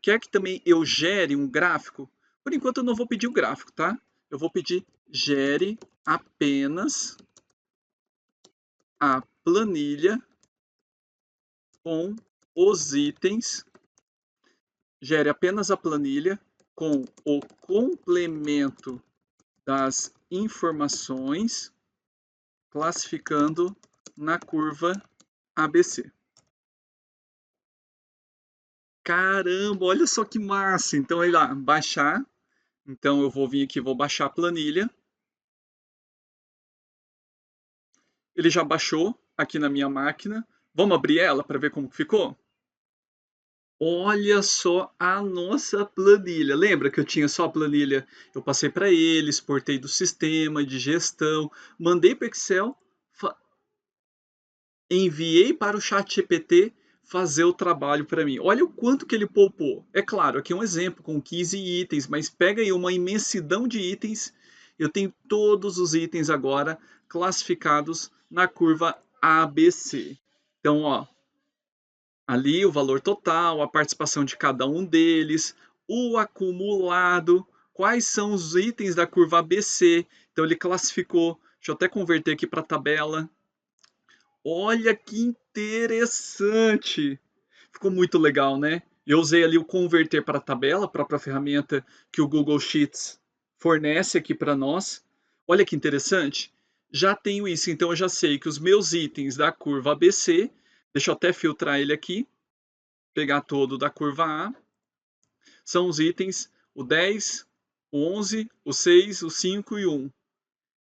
Quer que também eu gere um gráfico? Por enquanto eu não vou pedir o gráfico, tá? Eu vou pedir gere apenas a planilha com os itens. Gere apenas a planilha com o complemento das informações, classificando na curva ABC. Caramba, olha só que massa! Então, aí lá, baixar. Então, eu vou vir aqui, vou baixar a planilha. Ele já baixou aqui na minha máquina. Vamos abrir ela para ver como ficou? Olha só a nossa planilha. Lembra que eu tinha só a planilha? Eu passei para ele, exportei do sistema de gestão, mandei para o Excel, enviei para o ChatGPT fazer o trabalho para mim. Olha o quanto que ele poupou. É claro, aqui é um exemplo com 15 itens, mas pega aí uma imensidão de itens. Eu tenho todos os itens agora classificados na curva ABC. Então, ó, ali o valor total, a participação de cada um deles, o acumulado, quais são os itens da curva ABC. Então ele classificou. Deixa eu até converter aqui para a tabela. Olha que interessante! Ficou muito legal, né? Eu usei ali o converter para a tabela, a própria ferramenta que o Google Sheets fornece aqui para nós. Olha que interessante. Já tenho isso, então eu já sei que os meus itens da curva ABC, deixa eu até filtrar ele aqui, pegar todo da curva A, são os itens o 10, o 11, o 6, o 5 e o 1.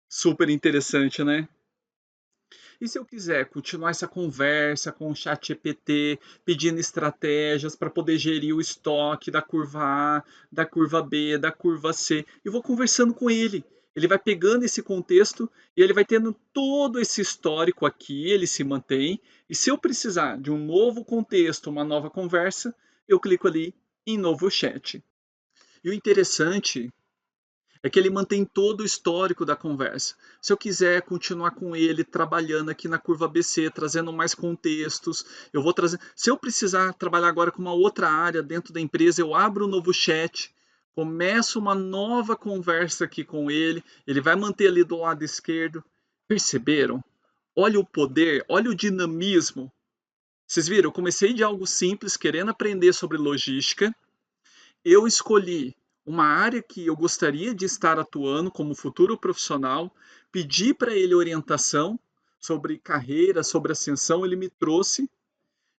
Super interessante, né? E se eu quiser continuar essa conversa com o ChatGPT, pedindo estratégias para poder gerir o estoque da curva A, da curva B, da curva C, eu vou conversando com ele. Ele vai pegando esse contexto e ele vai tendo todo esse histórico aqui, ele se mantém. E se eu precisar de um novo contexto, uma nova conversa, eu clico ali em novo chat. E o interessante é que ele mantém todo o histórico da conversa. Se eu quiser continuar com ele trabalhando aqui na curva ABC, trazendo mais contextos, eu vou trazer. Se eu precisar trabalhar agora com uma outra área dentro da empresa, eu abro um novo chat, começo uma nova conversa aqui com ele, ele vai manter ali do lado esquerdo. Perceberam? Olha o poder, olha o dinamismo. Vocês viram? Eu comecei de algo simples, querendo aprender sobre logística. Eu escolhi uma área que eu gostaria de estar atuando como futuro profissional, pedi para ele orientação sobre carreira, sobre ascensão, ele me trouxe.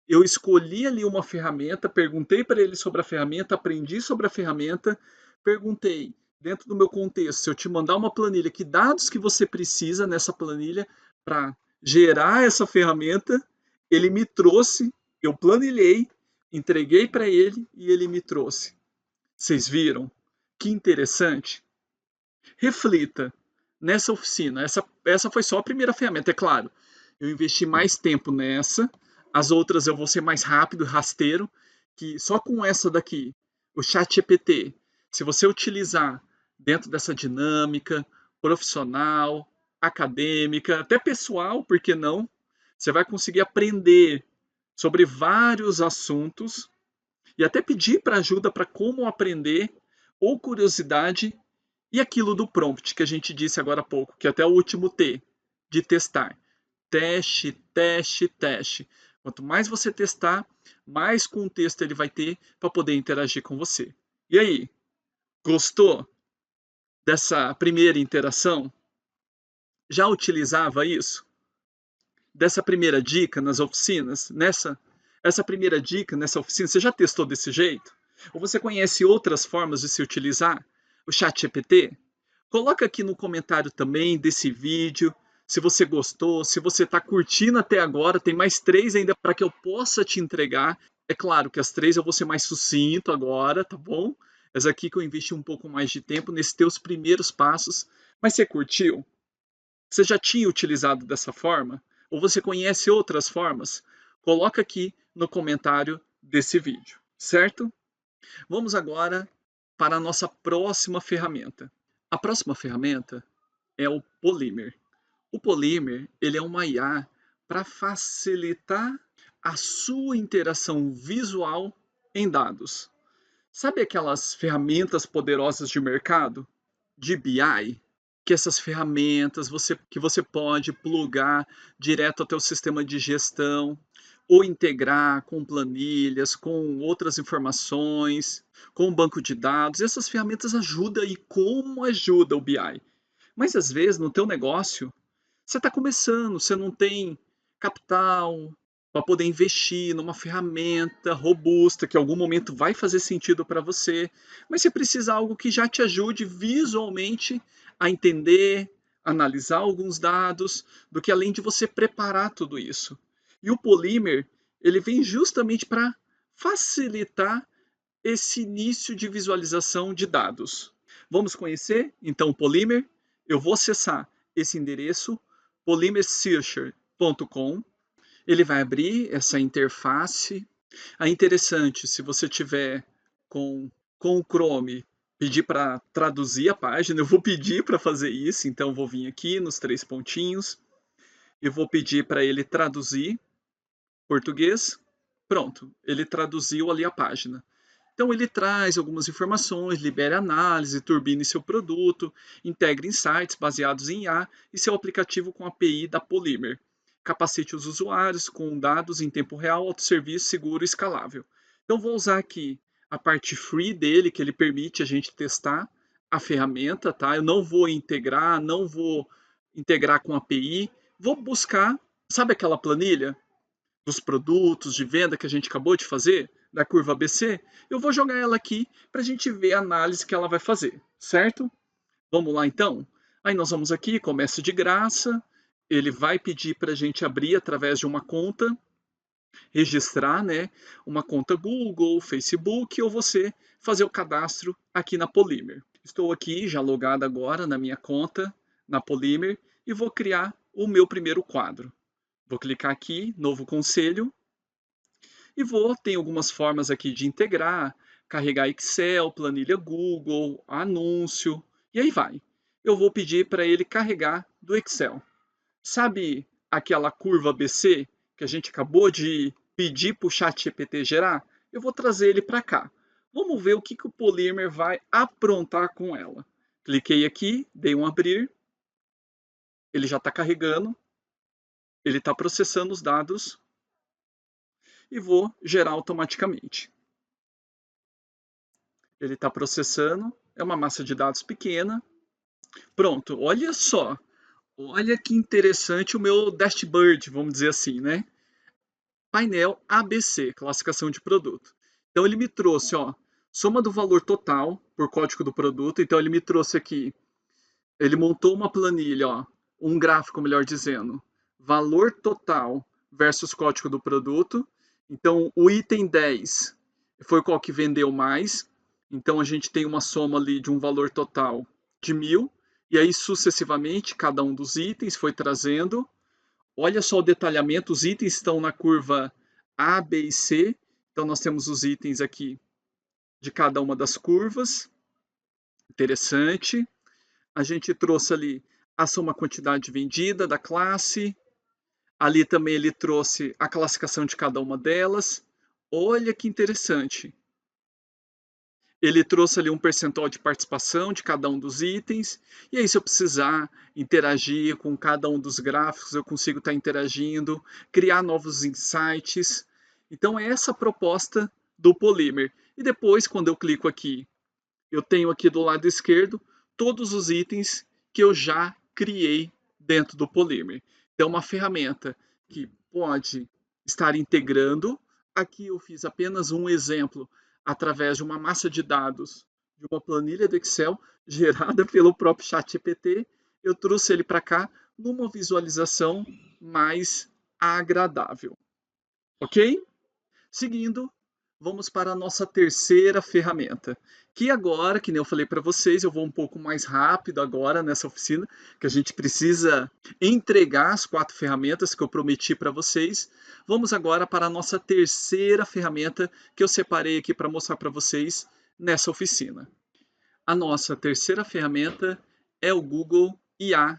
Eu escolhi ali uma ferramenta, perguntei para ele sobre a ferramenta, aprendi sobre a ferramenta, perguntei dentro do meu contexto, se eu te mandar uma planilha, que dados que você precisa nessa planilha para gerar essa ferramenta, ele me trouxe, eu planilhei, entreguei para ele e ele me trouxe. Vocês viram? Que interessante. Reflita nessa oficina. Essa foi só a primeira ferramenta, é claro. Eu investi mais tempo nessa, as outras eu vou ser mais rápido, rasteiro, que só com essa daqui, o ChatGPT, se você utilizar dentro dessa dinâmica profissional, acadêmica, até pessoal, por que não? Você vai conseguir aprender sobre vários assuntos e até pedir para ajuda para como aprender, ou curiosidade, e aquilo do prompt que a gente disse agora há pouco, que é até o último T, de testar. Teste, teste, teste. Quanto mais você testar, mais contexto ele vai ter para poder interagir com você. E aí, gostou dessa primeira interação? Já utilizava isso? Dessa primeira dica nas oficinas? Essa primeira dica nessa oficina, você já testou desse jeito? Ou você conhece outras formas de se utilizar o ChatGPT? Coloca aqui no comentário também desse vídeo, se você gostou, se você está curtindo até agora, tem mais 3 ainda para que eu possa te entregar. É claro que as 3 eu vou ser mais sucinto agora, tá bom? Essa aqui que eu investi um pouco mais de tempo nesses teus primeiros passos. Mas você curtiu? Você já tinha utilizado dessa forma? Ou você conhece outras formas? Coloca aqui no comentário desse vídeo, certo? Vamos agora para a nossa próxima ferramenta. A próxima ferramenta é o Polymer. O Polymer, ele é uma IA para facilitar a sua interação visual em dados. Sabe aquelas ferramentas poderosas de mercado, de BI? Que essas ferramentas que você pode plugar direto ao teu sistema de gestão ou integrar com planilhas, com outras informações, com um banco de dados. Essas ferramentas ajudam e como ajuda o BI. Mas às vezes no teu negócio você está começando, você não tem capital para poder investir numa ferramenta robusta que em algum momento vai fazer sentido para você, mas você precisa de algo que já te ajude visualmente a entender, analisar alguns dados, do que além de você preparar tudo isso. E o Polymer, ele vem justamente para facilitar esse início de visualização de dados. Vamos conhecer então o Polymer? Eu vou acessar esse endereço polymersearcher.com. Ele vai abrir essa interface. É interessante, se você tiver com o Chrome, pedir para traduzir a página. Eu vou pedir para fazer isso, então vou vir aqui nos 3 pontinhos. Eu vou pedir para ele traduzir português. Pronto, ele traduziu ali a página. Então ele traz algumas informações, libere análise, turbine seu produto, integre insights baseados em IA e seu aplicativo com API da Polymer. Capacite os usuários com dados em tempo real, autosserviço, seguro e escalável. Então vou usar aqui a parte free dele, que ele permite a gente testar a ferramenta, tá? Eu não vou integrar com API, vou buscar, sabe aquela planilha dos produtos de venda que a gente acabou de fazer, da curva ABC, eu vou jogar ela aqui para a gente ver a análise que ela vai fazer, certo? Vamos lá então? Aí nós vamos aqui, começa de graça, ele vai pedir para a gente abrir através de uma conta, registrar, né, uma conta Google, Facebook, ou você fazer o cadastro aqui na Polymer. Estou aqui já logado agora na minha conta, na Polymer, e vou criar o meu primeiro quadro. Vou clicar aqui, novo conselho, e tem algumas formas aqui de integrar, carregar Excel, planilha Google, anúncio, e aí vai. Eu vou pedir para ele carregar do Excel. Sabe aquela curva ABC que a gente acabou de pedir para o ChatGPT gerar? Eu vou trazer ele para cá. Vamos ver o que o Polymer vai aprontar com ela. Cliquei aqui, dei um abrir, ele já está carregando, ele está processando os dados e vou gerar automaticamente. Ele está processando, é uma massa de dados pequena. Pronto, olha só. Olha que interessante o meu dashboard, vamos dizer assim, né? Painel ABC, classificação de produto. Então ele me trouxe, ó, soma do valor total por código do produto. Então ele me trouxe aqui, ele montou uma planilha, ó, um gráfico, melhor dizendo, valor total versus código do produto. Então o item 10 foi qual que vendeu mais. Então a gente tem uma soma ali de um valor total de 1.000, e aí sucessivamente cada um dos itens foi trazendo. Olha só o detalhamento, os itens estão na curva A, B e C. Então nós temos os itens aqui de cada uma das curvas. Interessante. A gente trouxe ali a soma quantidade vendida da classe. Ali também ele trouxe a classificação de cada uma delas. Olha que interessante. Ele trouxe ali um percentual de participação de cada um dos itens. E aí, se eu precisar interagir com cada um dos gráficos, eu consigo estar interagindo, criar novos insights. Então, é essa a proposta do Polymer. E depois, quando eu clico aqui, eu tenho aqui do lado esquerdo todos os itens que eu já criei dentro do Polymer. Então, é uma ferramenta que pode estar integrando. Aqui eu fiz apenas um exemplo através de uma massa de dados de uma planilha do Excel gerada pelo próprio ChatGPT. Eu trouxe ele para cá numa visualização mais agradável. Ok? Seguindo, vamos para a nossa terceira ferramenta, que agora, que nem eu falei para vocês, eu vou um pouco mais rápido agora nessa oficina, que a gente precisa entregar as 4 ferramentas que eu prometi para vocês. Vamos agora para a nossa terceira ferramenta que eu separei aqui para mostrar para vocês nessa oficina. A nossa terceira ferramenta é o Google IA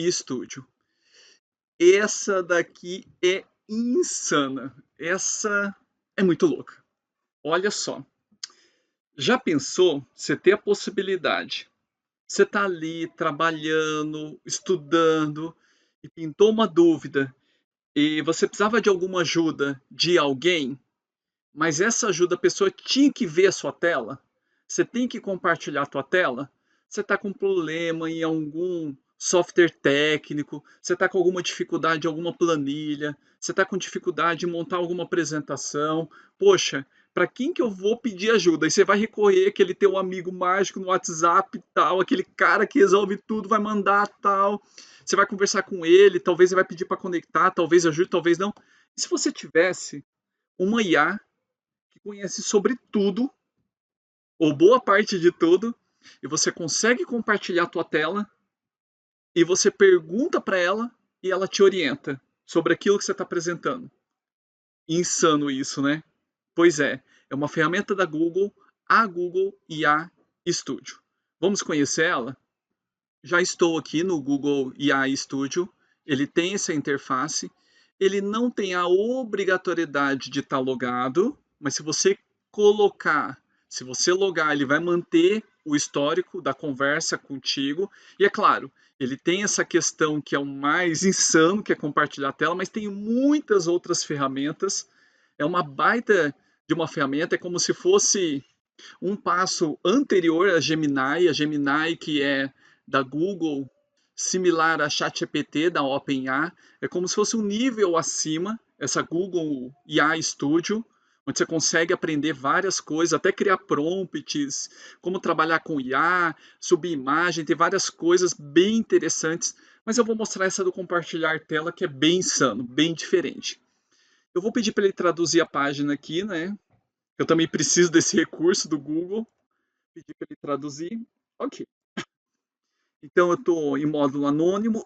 Studio. Essa daqui é insana. Essa é muito louca. Olha só. Já pensou você ter a possibilidade? Você está ali trabalhando, estudando e pintou uma dúvida e você precisava de alguma ajuda de alguém, mas essa ajuda a pessoa tinha que ver a sua tela? Você tem que compartilhar a tua tela? Você está com problema em algum software técnico? Você está com alguma dificuldade em alguma planilha? Você está com dificuldade em montar alguma apresentação? Poxa, para quem que eu vou pedir ajuda? Aí você vai recorrer aquele teu amigo mágico no WhatsApp e tal, aquele cara que resolve tudo, vai mandar tal. Você vai conversar com ele, talvez ele vai pedir para conectar, talvez ajude, talvez não. E se você tivesse uma IA que conhece sobre tudo, ou boa parte de tudo, e você consegue compartilhar a tua tela, e você pergunta para ela, e ela te orienta sobre aquilo que você está apresentando. Insano isso, né? Pois é uma ferramenta da Google, a Google IA Studio. Vamos conhecer ela? Já estou aqui no Google IA Studio, ele tem essa interface, ele não tem a obrigatoriedade de estar logado, mas se você colocar, se você logar, ele vai manter o histórico da conversa contigo. E é claro, ele tem essa questão que é o mais insano, que é compartilhar a tela, mas tem muitas outras ferramentas. É uma baita de uma ferramenta, é como se fosse um passo anterior a Gemini que é da Google, similar a ChatGPT da OpenAI, é como se fosse um nível acima, essa Google IA Studio, onde você consegue aprender várias coisas, até criar prompts, como trabalhar com IA, subir imagem, tem várias coisas bem interessantes, mas eu vou mostrar essa do compartilhar tela que é bem insano, bem diferente. Eu vou pedir para ele traduzir a página aqui, né? Eu também preciso desse recurso do Google. Pedir para ele traduzir. Ok. Então eu estou em módulo anônimo,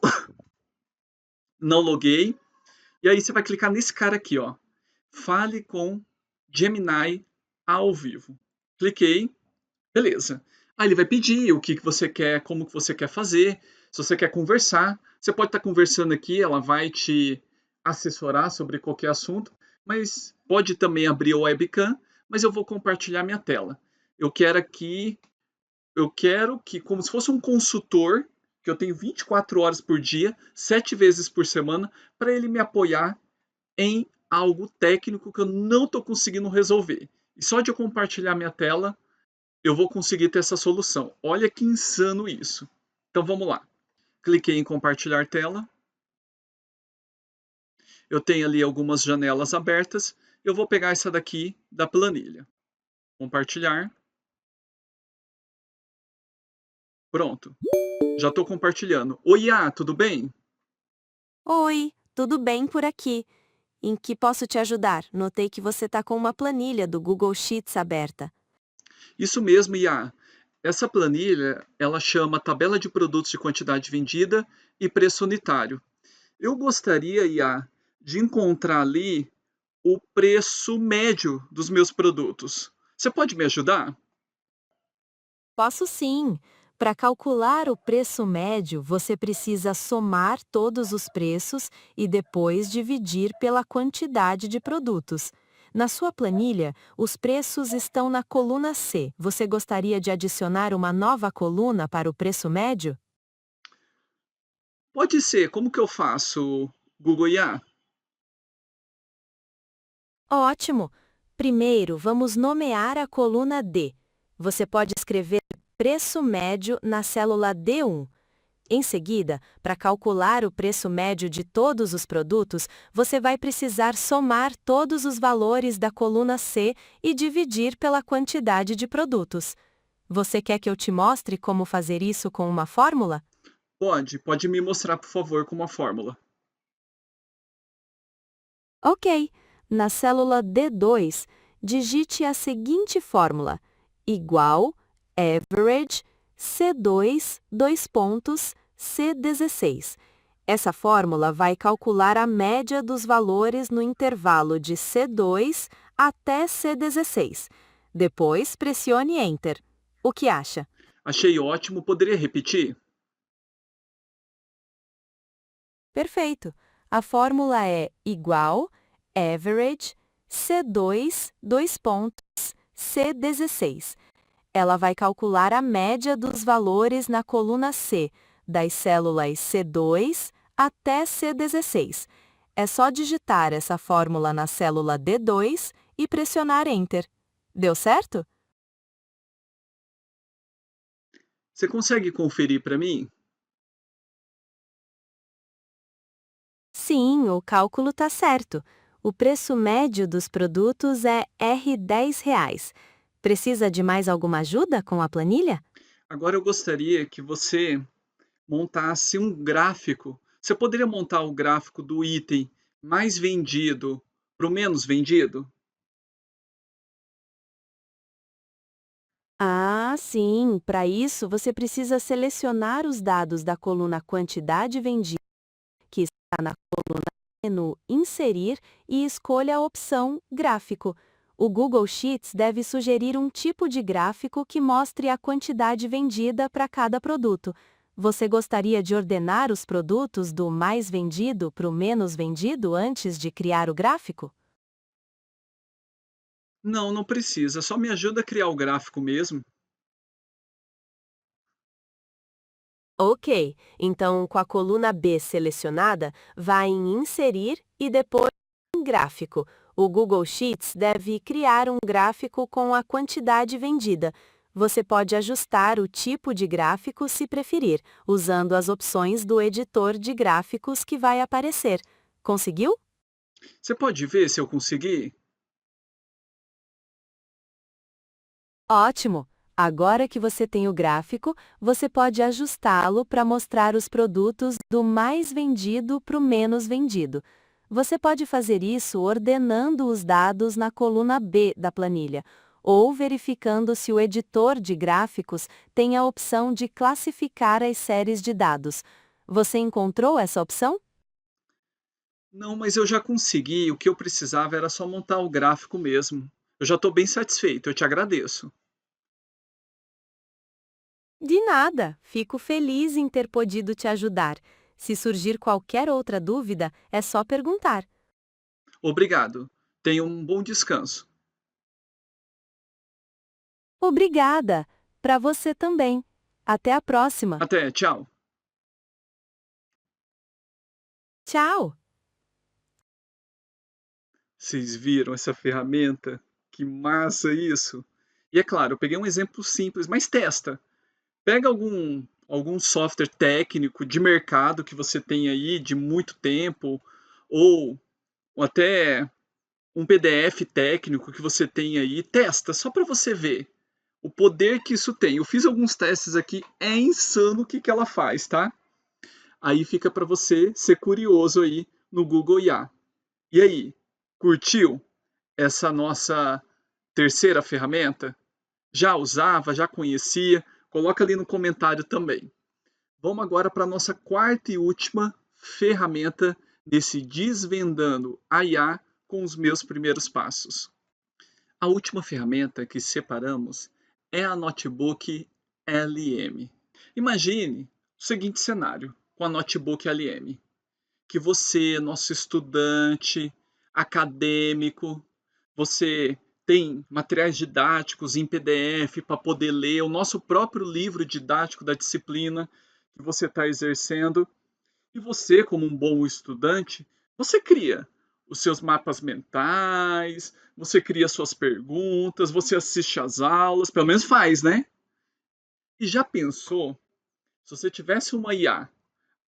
não loguei. E aí você vai clicar nesse cara aqui, ó. Fale com Gemini ao vivo. Cliquei, beleza. Aí ele vai pedir o que você quer, como que você quer fazer. Se você quer conversar, você pode estar conversando aqui, ela vai te assessorar sobre qualquer assunto, mas pode também abrir o webcam, mas eu vou compartilhar minha tela. Eu quero aqui Eu quero que, como se fosse um consultor, que eu tenho 24 horas por dia, 7 vezes por semana, para ele me apoiar em algo técnico que eu não estou conseguindo resolver. E só de eu compartilhar minha tela, eu vou conseguir ter essa solução. Olha que insano isso. Então vamos lá. Cliquei em compartilhar tela. Eu tenho ali algumas janelas abertas. Eu vou pegar essa daqui da planilha. Compartilhar. Pronto. Já estou compartilhando. Oi, Iá, tudo bem? Oi, tudo bem por aqui? Em que posso te ajudar? Notei que você está com uma planilha do Google Sheets aberta. Isso mesmo, Iá. Essa planilha, ela chama tabela de produtos de quantidade vendida e preço unitário. Eu gostaria, Iá, de encontrar ali o preço médio dos meus produtos. Você pode me ajudar? Posso sim. Para calcular o preço médio, você precisa somar todos os preços e depois dividir pela quantidade de produtos. Na sua planilha, os preços estão na coluna C. Você gostaria de adicionar uma nova coluna para o preço médio? Pode ser. Como que eu faço, Google IA? Ótimo! Primeiro, vamos nomear a coluna D. Você pode escrever preço médio na célula D1. Em seguida, para calcular o preço médio de todos os produtos, você vai precisar somar todos os valores da coluna C e dividir pela quantidade de produtos. Você quer que eu te mostre como fazer isso com uma fórmula? Pode me mostrar, por favor, com uma fórmula. Ok. Na célula D2, digite a seguinte fórmula: igual average C2, dois pontos, C16. Essa fórmula vai calcular a média dos valores no intervalo de C2 até C16. Depois, pressione Enter. O que acha? Achei ótimo, poderia repetir? Perfeito. A fórmula é igual average C2, dois pontos, C16. Ela vai calcular a média dos valores na coluna C, das células C2 até C16. É só digitar essa fórmula na célula D2 e pressionar Enter. Deu certo? Você consegue conferir para mim? Sim, o cálculo está certo. O preço médio dos produtos é R$ 10. Precisa de mais alguma ajuda com a planilha? Agora eu gostaria que você montasse um gráfico. Você poderia montar o gráfico do item mais vendido para o menos vendido? Ah, sim. Para isso, você precisa selecionar os dados da coluna quantidade vendida, que está na coluna menu Inserir, e escolha a opção Gráfico. O Google Sheets deve sugerir um tipo de gráfico que mostre a quantidade vendida para cada produto. Você gostaria de ordenar os produtos do mais vendido para o menos vendido antes de criar o gráfico? Não, não precisa. Só me ajuda a criar o gráfico mesmo. Ok, então com a coluna B selecionada, vá em Inserir e depois em Gráfico. O Google Sheets deve criar um gráfico com a quantidade vendida. Você pode ajustar o tipo de gráfico se preferir, usando as opções do editor de gráficos que vai aparecer. Conseguiu? Você pode ver se eu conseguir? Ótimo! Agora que você tem o gráfico, você pode ajustá-lo para mostrar os produtos do mais vendido para o menos vendido. Você pode fazer isso ordenando os dados na coluna B da planilha, ou verificando se o editor de gráficos tem a opção de classificar as séries de dados. Você encontrou essa opção? Não, mas eu já consegui. O que eu precisava era só montar o gráfico mesmo. Eu já estou bem satisfeito. Eu te agradeço. De nada, fico feliz em ter podido te ajudar. Se surgir qualquer outra dúvida, é só perguntar. Obrigado. Tenha um bom descanso. Obrigada! Para você também. Até a próxima. Até, tchau. Tchau! Vocês viram essa ferramenta? Que massa isso! E é claro, eu peguei um exemplo simples, mas testa. Pega algum software técnico de mercado que você tem aí de muito tempo, ou, ou até um PDF técnico que você tem aí, testa só para você ver o poder que isso tem. Eu fiz alguns testes aqui, é insano o que que ela faz, tá? Aí fica para você ser curioso aí no Google IA. E aí, curtiu essa nossa terceira ferramenta? Já usava, já conhecia? Coloca ali no comentário também. Vamos agora para a nossa quarta e última ferramenta desse Desvendando a IA com os meus primeiros passos. A última ferramenta que separamos é a Notebook LM. Imagine o seguinte cenário com a Notebook LM, que você, nosso estudante, acadêmico, você tem materiais didáticos em PDF para poder ler, o nosso próprio livro didático da disciplina que você está exercendo. E você, como um bom estudante, você cria os seus mapas mentais, você cria suas perguntas, você assiste às aulas, pelo menos faz, né? E já pensou se você tivesse uma IA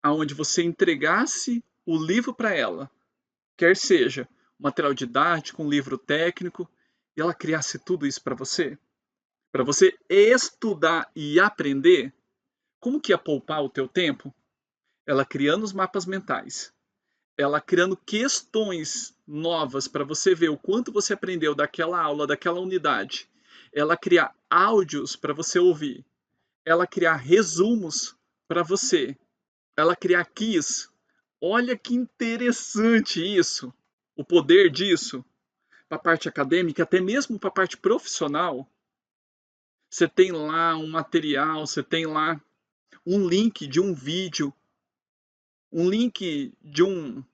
aonde você entregasse o livro para ela, quer seja um material didático, um livro técnico, e ela criasse tudo isso para você estudar e aprender? Como que ia poupar o teu tempo? Ela criando os mapas mentais, ela criando questões novas para você ver o quanto você aprendeu daquela aula, daquela unidade. Ela criar áudios para você ouvir. Ela criar resumos para você. Ela criar quiz. Olha que interessante isso. O poder disso para a parte acadêmica, até mesmo para a parte profissional. Você tem lá um material, você tem lá um link de um vídeo, um link de um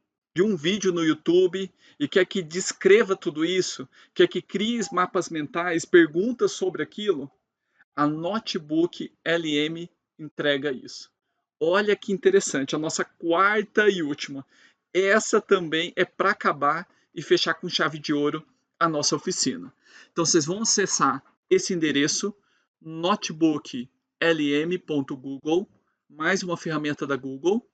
vídeo no YouTube e quer que descreva tudo isso, quer que crie mapas mentais, perguntas sobre aquilo, a Notebook LM entrega isso. Olha que interessante, a nossa quarta e última. Essa também é para acabar e fechar com chave de ouro a nossa oficina. Então vocês vão acessar esse endereço, notebooklm.google, mais uma ferramenta da Google.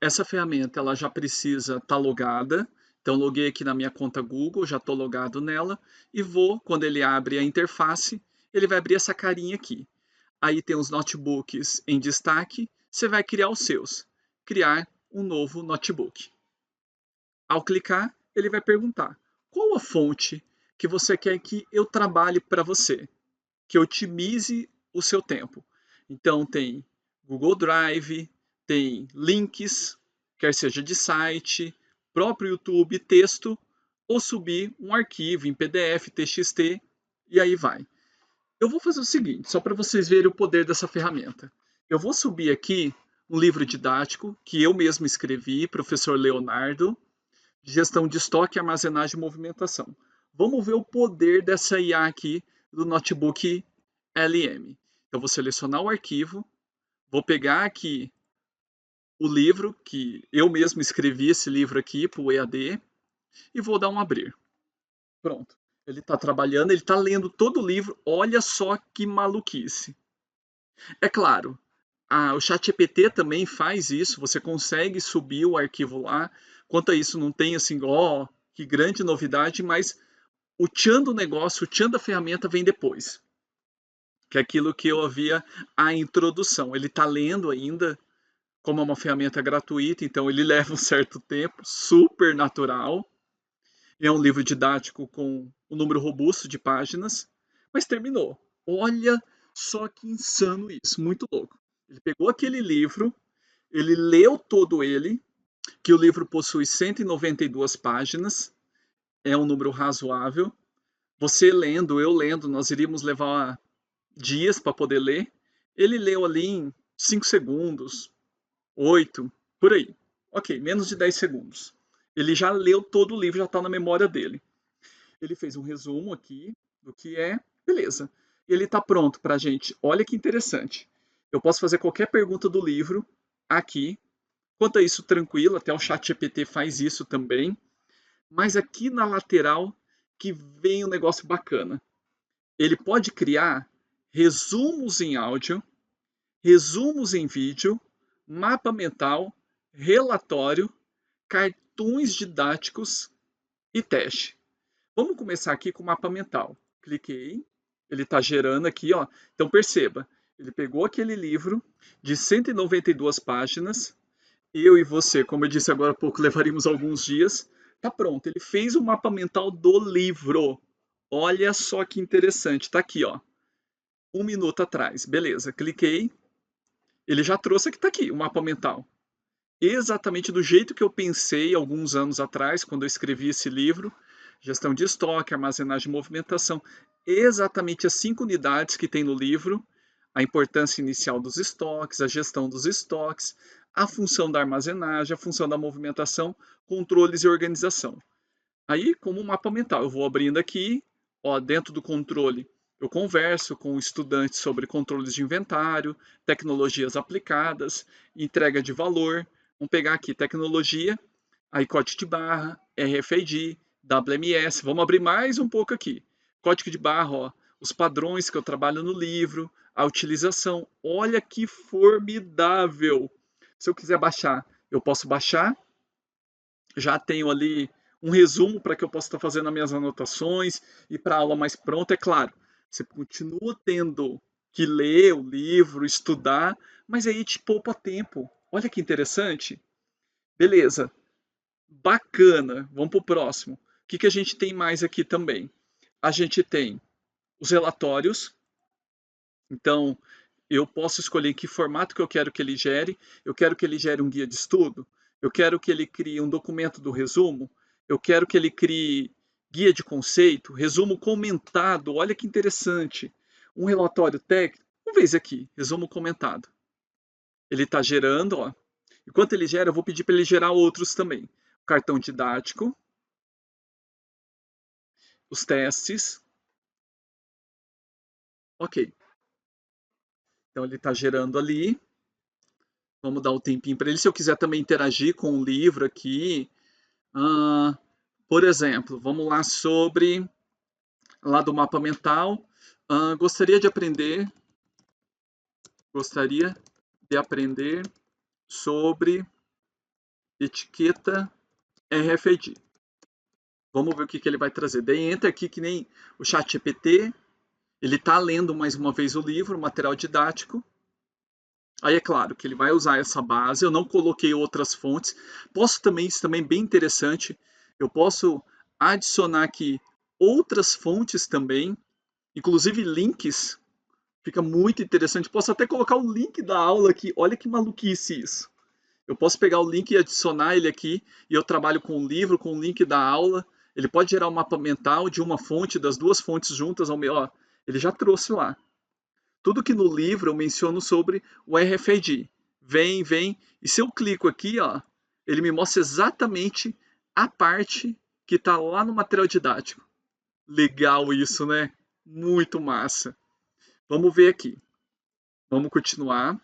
Essa ferramenta ela já precisa estar logada. Então loguei aqui na minha conta Google, já estou logado nela e vou, quando ele abre a interface, ele vai abrir essa carinha aqui. Aí tem os notebooks em destaque, você vai criar os seus. Criar um novo notebook. Ao clicar, ele vai perguntar: qual a fonte que você quer que eu trabalhe para você, que otimize o seu tempo? Então tem Google Drive, tem links, quer seja de site, próprio YouTube, texto, ou subir um arquivo em PDF, TXT, e aí vai. Eu vou fazer o seguinte, só para vocês verem o poder dessa ferramenta. Eu vou subir aqui um livro didático que eu mesmo escrevi, professor Leonardo, de gestão de estoque, armazenagem e movimentação. Vamos ver o poder dessa IA aqui do Notebook LM. Eu vou selecionar o arquivo, vou pegar aqui o livro, que eu mesmo escrevi esse livro aqui para o EAD, e vou dar um abrir. Pronto. Ele está trabalhando, ele está lendo todo o livro, olha só que maluquice. É claro, o ChatGPT também faz isso, você consegue subir o arquivo lá. Quanto a isso, não tem assim, que grande novidade, mas o tchan do negócio, o tchan da ferramenta vem depois. Que é aquilo que eu havia a introdução. Ele está lendo ainda, como é uma ferramenta gratuita, então ele leva um certo tempo, super natural. É um livro didático com um número robusto de páginas, mas terminou. Olha só que insano isso, muito louco. Ele pegou aquele livro, ele leu todo ele, que o livro possui 192 páginas, é um número razoável. Você lendo, eu lendo, nós iríamos levar dias para poder ler. Ele leu ali em 5 segundos, 8, por aí. Ok, menos de 10 segundos. Ele já leu todo o livro, já está na memória dele. Ele fez um resumo aqui do que é, beleza. Ele está pronto para a gente. Olha que interessante. Eu posso fazer qualquer pergunta do livro aqui. Quanto a isso, tranquilo, até o ChatGPT faz isso também. Mas aqui na lateral que vem um negócio bacana. Ele pode criar resumos em áudio, resumos em vídeo, mapa mental, relatório, cartões didáticos e teste. Vamos começar aqui com o mapa mental. Cliquei, ele está gerando aqui, ó. Então perceba, ele pegou aquele livro de 192 páginas, eu e você, como eu disse agora há pouco, levaríamos alguns dias. Tá pronto, ele fez o mapa mental do livro. Olha só que interessante, tá aqui, ó. 1 minuto atrás, beleza, cliquei. Ele já trouxe aqui, tá aqui, o mapa mental. Exatamente do jeito que eu pensei alguns anos atrás, quando eu escrevi esse livro, gestão de estoque, armazenagem e movimentação, exatamente as 5 unidades que tem no livro, a importância inicial dos estoques, a gestão dos estoques, a função da armazenagem, a função da movimentação, controles e organização. Aí, como um mapa mental, eu vou abrindo aqui, ó, dentro do controle, eu converso com o estudante sobre controles de inventário, tecnologias aplicadas, entrega de valor. Vamos pegar aqui tecnologia, aí código de barra, RFID, WMS. Vamos abrir mais um pouco aqui. Código de barra, ó, os padrões que eu trabalho no livro, a utilização. Olha que formidável! Se eu quiser baixar, eu posso baixar. Já tenho ali um resumo para que eu possa estar fazendo as minhas anotações e para a aula mais pronta, é claro. Você continua tendo que ler o livro, estudar, mas aí te poupa tempo. Olha que interessante. Beleza. Bacana. Vamos para o próximo. que a gente tem mais aqui também? A gente tem os relatórios. Então, eu posso escolher em que formato que eu quero que ele gere. Eu quero que ele gere um guia de estudo. Eu quero que ele crie um documento do resumo. Eu quero que ele crie guia de conceito, resumo comentado. Olha que interessante. Um relatório técnico. Vamos ver esse aqui, resumo comentado. Ele está gerando, ó. Enquanto ele gera, eu vou pedir para ele gerar outros também. O cartão didático, os testes. Ok. Então ele está gerando ali. Vamos dar um tempinho para ele. Se eu quiser também interagir com o livro aqui, por exemplo, vamos lá sobre lá do mapa mental. Gostaria de aprender sobre etiqueta RFID. Vamos ver o que ele vai trazer. Daí entra aqui que nem o ChatGPT. Ele está lendo mais uma vez o livro, o material didático. Aí é claro que ele vai usar essa base, eu não coloquei outras fontes. Posso também, isso também é bem interessante, eu posso adicionar aqui outras fontes também, inclusive links, fica muito interessante. Posso até colocar o link da aula aqui, olha que maluquice isso. Eu posso pegar o link e adicionar ele aqui, e eu trabalho com o livro, com o link da aula. Ele pode gerar um mapa mental de uma fonte, das duas fontes juntas, ó, ele já trouxe lá. Tudo que no livro eu menciono sobre o RFID. Vem, e se eu clico aqui, ó, ele me mostra exatamente a parte que está lá no material didático. Legal isso, né? Muito massa. Vamos ver aqui. Vamos continuar.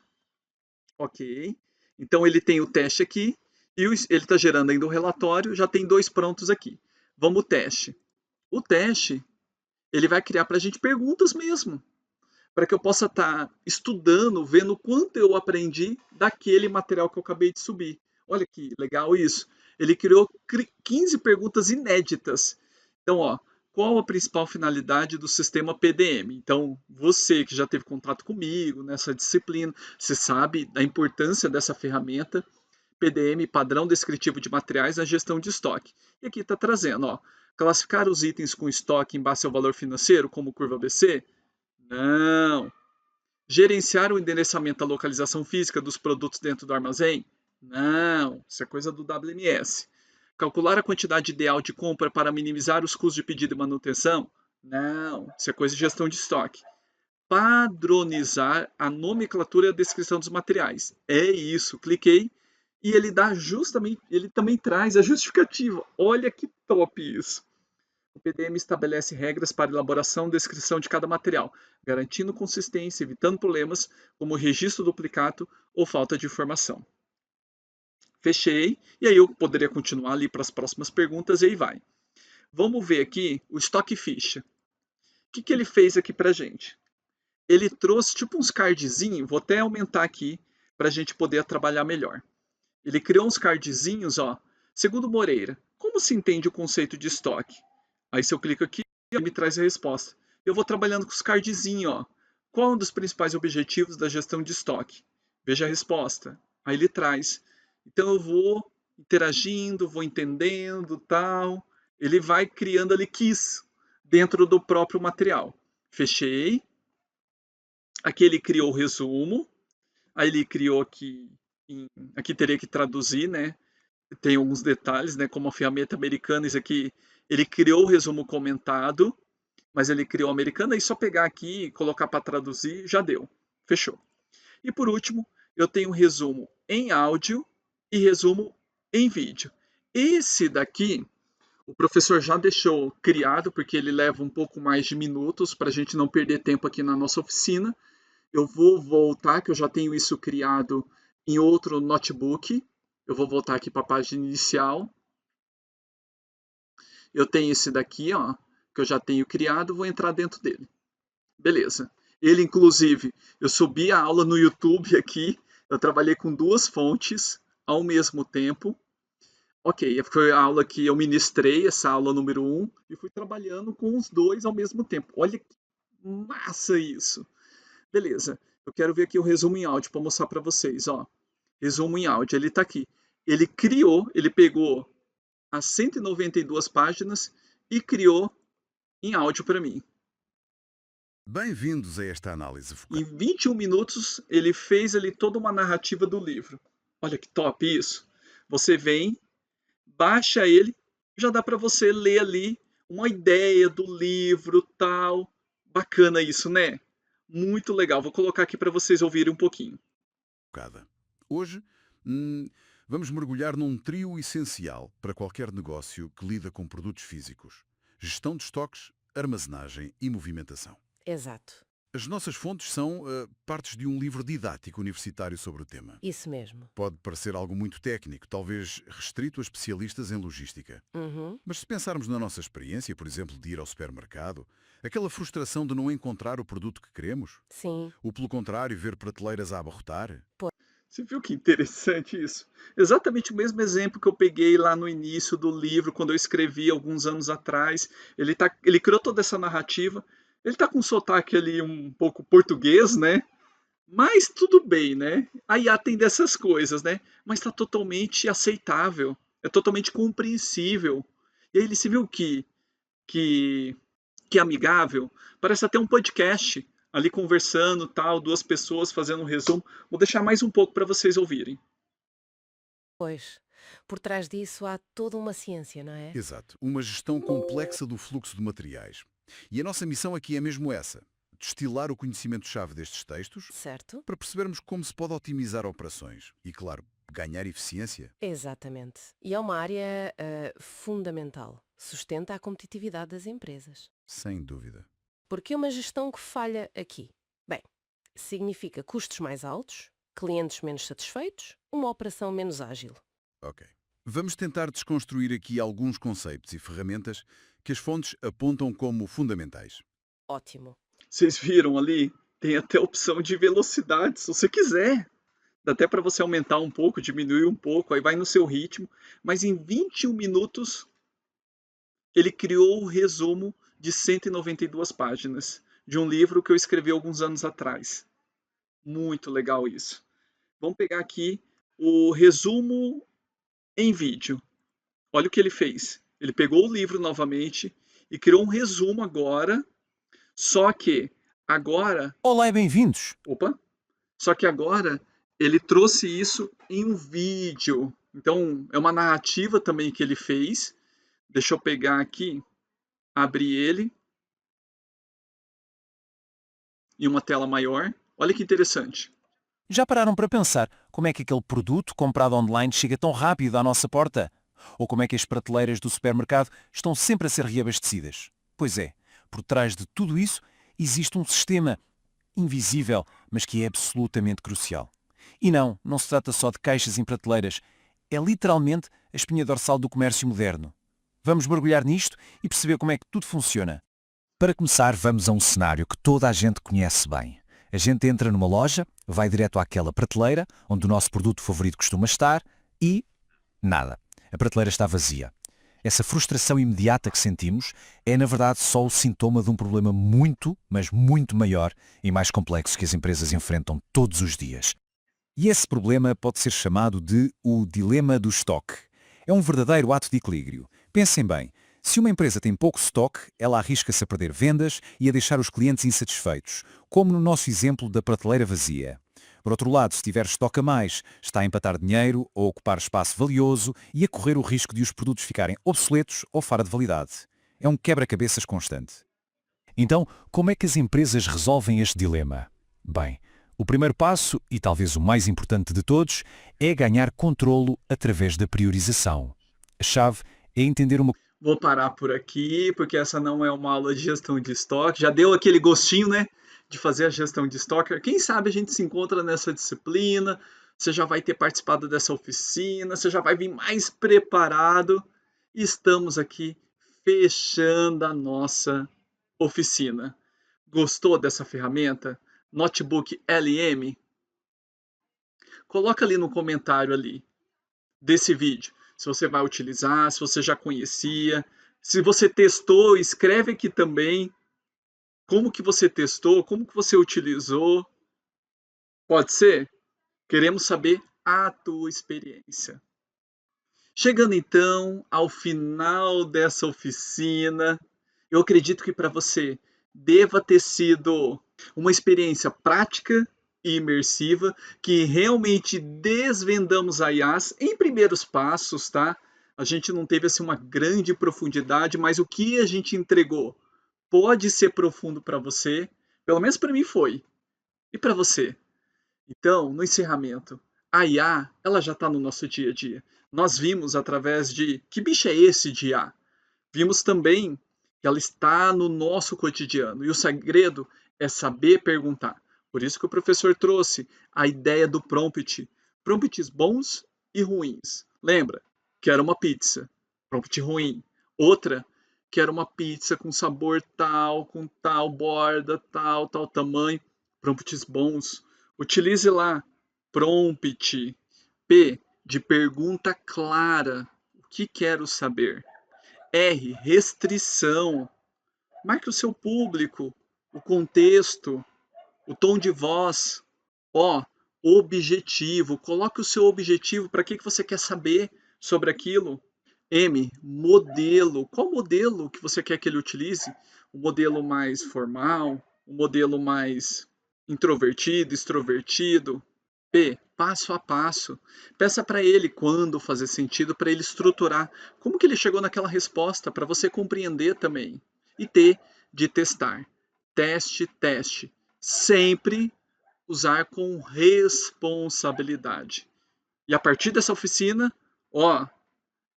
Ok. Então ele tem o teste aqui e ele está gerando ainda um relatório. Já tem 2 prontos aqui. Vamos ao teste. O teste, ele vai criar para a gente perguntas mesmo, para que eu possa estar estudando, vendo quanto eu aprendi daquele material que eu acabei de subir. Olha que legal isso. Ele criou 15 perguntas inéditas. Então, ó, qual a principal finalidade do sistema PDM? Então, você que já teve contato comigo nessa disciplina, você sabe da importância dessa ferramenta. PDM, Padrão Descritivo de Materiais na Gestão de Estoque. E aqui está trazendo, ó, classificar os itens com estoque em base ao valor financeiro, como curva ABC? Não. Gerenciar o endereçamento da localização física dos produtos dentro do armazém? Não. Isso é coisa do WMS. Calcular a quantidade ideal de compra para minimizar os custos de pedido e manutenção? Não. Isso é coisa de gestão de estoque. Padronizar a nomenclatura e a descrição dos materiais. É isso. Cliquei e ele dá justamente, ele também traz a justificativa. Olha que top isso. O PDM estabelece regras para elaboração e descrição de cada material, garantindo consistência, evitando problemas como registro duplicado ou falta de informação. Fechei, e aí eu poderia continuar ali para as próximas perguntas e aí vai. Vamos ver aqui o estoque ficha. O que ele fez aqui para a gente? Ele trouxe tipo uns cardzinhos, vou até aumentar aqui para a gente poder trabalhar melhor. Ele criou uns cardzinhos, ó. Segundo Moreira, como se entende o conceito de estoque? Aí se eu clico aqui, ele me traz a resposta. Eu vou trabalhando com os cardzinhos, ó. Qual é um dos principais objetivos da gestão de estoque? Veja a resposta. Aí ele traz. Então eu vou interagindo, vou entendendo, tal. Ele vai criando ali quiz dentro do próprio material. Fechei. Aqui ele criou o resumo. Aí ele criou aqui, aqui teria que traduzir, né? Tem alguns detalhes, né? Como a ferramenta americana, isso aqui, ele criou o resumo comentado, mas ele criou a americana, e só pegar aqui e colocar para traduzir, já deu. Fechou. E por último, eu tenho resumo em áudio e resumo em vídeo. Esse daqui, o professor já deixou criado, porque ele leva um pouco mais de minutos, para a gente não perder tempo aqui na nossa oficina. Eu vou voltar, que eu já tenho isso criado em outro notebook. Eu vou voltar aqui para a página inicial. Eu tenho esse daqui, ó, que eu já tenho criado, vou entrar dentro dele. Beleza. Ele, inclusive, eu subi a aula no YouTube aqui, eu trabalhei com 2 fontes ao mesmo tempo. Ok, foi a aula que eu ministrei, essa aula número 1, e fui trabalhando com os 2 ao mesmo tempo. Olha que massa isso. Beleza, eu quero ver aqui o resumo em áudio para mostrar para vocês, ó. Resumo em áudio, ele está aqui. Ele criou, ele pegou as 192 páginas e criou em áudio para mim. Bem-vindos a esta análise Em focada. 21 minutos, ele fez ali toda uma narrativa do livro. Olha que top isso. Você vem, baixa ele, já dá para você ler ali uma ideia do livro, tal. Bacana isso, né? Muito legal. Vou colocar aqui para vocês ouvirem um pouquinho. Hoje, vamos mergulhar num trio essencial para qualquer negócio que lida com produtos físicos: gestão de estoques, armazenagem e movimentação. Exato, As nossas fontes são partes de um livro didático universitário sobre o tema. isso mesmo. Pode parecer algo muito técnico, talvez restrito a especialistas em logística. Uhum. Mas se pensarmos na nossa experiência, por exemplo, de ir ao supermercado, aquela frustração de não encontrar o produto que queremos, Sim, ou pelo contrário, ver prateleiras a abarrotar, Você viu que interessante isso? Exatamente o mesmo exemplo que eu peguei lá no início do livro, quando eu escrevi alguns anos atrás. Ele criou toda essa narrativa. Ele tá com um sotaque ali um pouco português, né? Mas tudo bem, né? A IA tem dessas coisas, né? Mas está totalmente aceitável, é totalmente compreensível. E aí ele se viu que, que é amigável. Parece até um podcast ali conversando, tal, duas pessoas fazendo um resumo. Vou deixar mais um pouco para vocês ouvirem. pois. Por trás disso há toda uma ciência, não é? exato, uma gestão complexa do fluxo de materiais. E a nossa missão aqui é mesmo essa: destilar o conhecimento-chave destes textos Certo? para percebermos como se pode otimizar operações e, claro, ganhar eficiência. Exatamente. E é uma área fundamental. Sustenta a competitividade das empresas. Sem dúvida. Porque uma gestão que falha aqui? Bem, significa custos mais altos, clientes menos satisfeitos, uma operação menos ágil. Ok. Vamos tentar desconstruir aqui alguns conceitos e ferramentas que as fontes apontam como fundamentais. Ótimo. Vocês viram ali? Tem até a opção de velocidade, se você quiser. Dá até para você aumentar um pouco, diminuir um pouco, aí vai no seu ritmo. Mas em 21 minutos, ele criou o resumo de 192 páginas de um livro que eu escrevi alguns anos atrás. Muito legal isso. Vamos pegar aqui o resumo em vídeo. Olha o que ele fez. Ele pegou o livro novamente e criou um resumo agora, só que agora, Olá e bem-vindos! opa, só que agora ele trouxe isso em um vídeo. Então, é uma narrativa também que ele fez. Deixa eu pegar aqui, abrir ele em uma tela maior. Olha que interessante. Já pararam para pensar como é que aquele produto comprado online chega tão rápido à nossa porta? Ou como é que as prateleiras do supermercado estão sempre a ser reabastecidas? Pois é, por trás de tudo isso existe um sistema invisível, mas que é absolutamente crucial. E não se trata só de caixas em prateleiras, é literalmente a espinha dorsal do comércio moderno. Vamos mergulhar nisto e perceber como é que tudo funciona. Para começar, vamos a um cenário que toda a gente conhece bem. A gente entra numa loja, vai direto àquela prateleira, onde o nosso produto favorito costuma estar, e nada. A prateleira está vazia. Essa frustração imediata que sentimos é, na verdade, só o sintoma de um problema muito, mas muito maior e mais complexo que as empresas enfrentam todos os dias. E esse problema pode ser chamado de o dilema do estoque. É um verdadeiro ato de equilíbrio. Pensem bem, se uma empresa tem pouco estoque, ela arrisca-se a perder vendas e a deixar os clientes insatisfeitos, como no nosso exemplo da prateleira vazia. Por outro lado, se tiver estoque a mais, está a empatar dinheiro, a ocupar espaço valioso e a correr o risco de os produtos ficarem obsoletos ou fora de validade. É um quebra-cabeças constante. Então, como é que as empresas resolvem este dilema? Bem, o primeiro passo, e talvez o mais importante de todos, é ganhar controlo através da priorização. A chave é entender uma Vou parar por aqui, porque essa não é uma aula de gestão de estoque. Já deu aquele gostinho, né, de fazer a gestão de estoque. Quem sabe a gente se encontra nessa disciplina, você já vai ter participado dessa oficina, você já vai vir mais preparado. E estamos aqui fechando a nossa oficina. Gostou dessa ferramenta? Notebook LM? Coloca ali no comentário ali desse vídeo, se você vai utilizar, se você já conhecia, se você testou, escreve aqui também como que você testou, como que você utilizou. Pode ser? Queremos saber a tua experiência. Chegando então ao final dessa oficina, eu acredito que para você deva ter sido uma experiência prática e imersiva, que realmente desvendamos a IAs em primeiros passos, tá? A gente não teve assim uma grande profundidade, mas o que a gente entregou pode ser profundo para você, pelo menos para mim foi. E para você? Então, no encerramento, a IA, ela já está no nosso dia a dia. Nós vimos através de que bicho é esse de IA? Vimos também que ela está no nosso cotidiano. E o segredo é saber perguntar. Por isso que o professor trouxe a ideia do prompt. Prompts bons e ruins. Lembra? Que era uma pizza. Prompt ruim. Outra, que era uma pizza com sabor tal, com tal borda, tal tamanho. Prompts bons. Utilize lá. Prompt. P, de pergunta clara. O que quero saber? R, restrição. Marque o seu público, o contexto, o tom de voz. O, objetivo. Coloque o seu objetivo, para que você quer saber sobre aquilo. M, modelo. Qual modelo que você quer que ele utilize? O modelo mais formal, o modelo mais introvertido, extrovertido. P, passo a passo. Peça para ele quando fazer sentido, para ele estruturar. Como que ele chegou naquela resposta, para você compreender também. E T, de testar. Teste, teste. Sempre usar com responsabilidade. E a partir dessa oficina,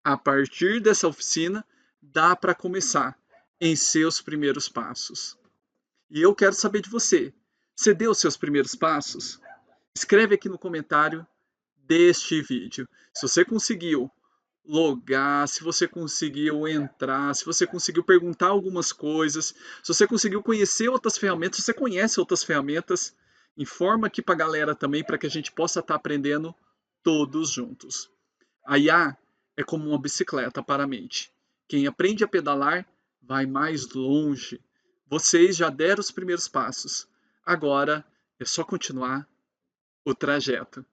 a partir dessa oficina, dá para começar em seus primeiros passos. E eu quero saber de você. Você deu os seus primeiros passos? Escreve aqui no comentário deste vídeo. Se você conseguiu logar, se você conseguiu entrar, se você conseguiu perguntar algumas coisas, se você conseguiu conhecer outras ferramentas, se você conhece outras ferramentas, informa aqui para a galera também, para que a gente possa estar aprendendo todos juntos. A IA é como uma bicicleta para a mente. Quem aprende a pedalar vai mais longe. Vocês já deram os primeiros passos. Agora é só continuar o trajeto.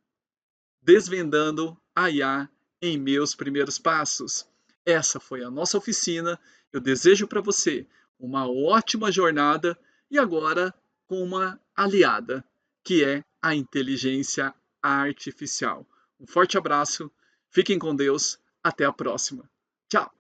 Desvendando a IA em meus primeiros passos. Essa foi a nossa oficina. Eu desejo para você uma ótima jornada e agora com uma aliada, que é a inteligência artificial. Um forte abraço, fiquem com Deus, até a próxima. Tchau!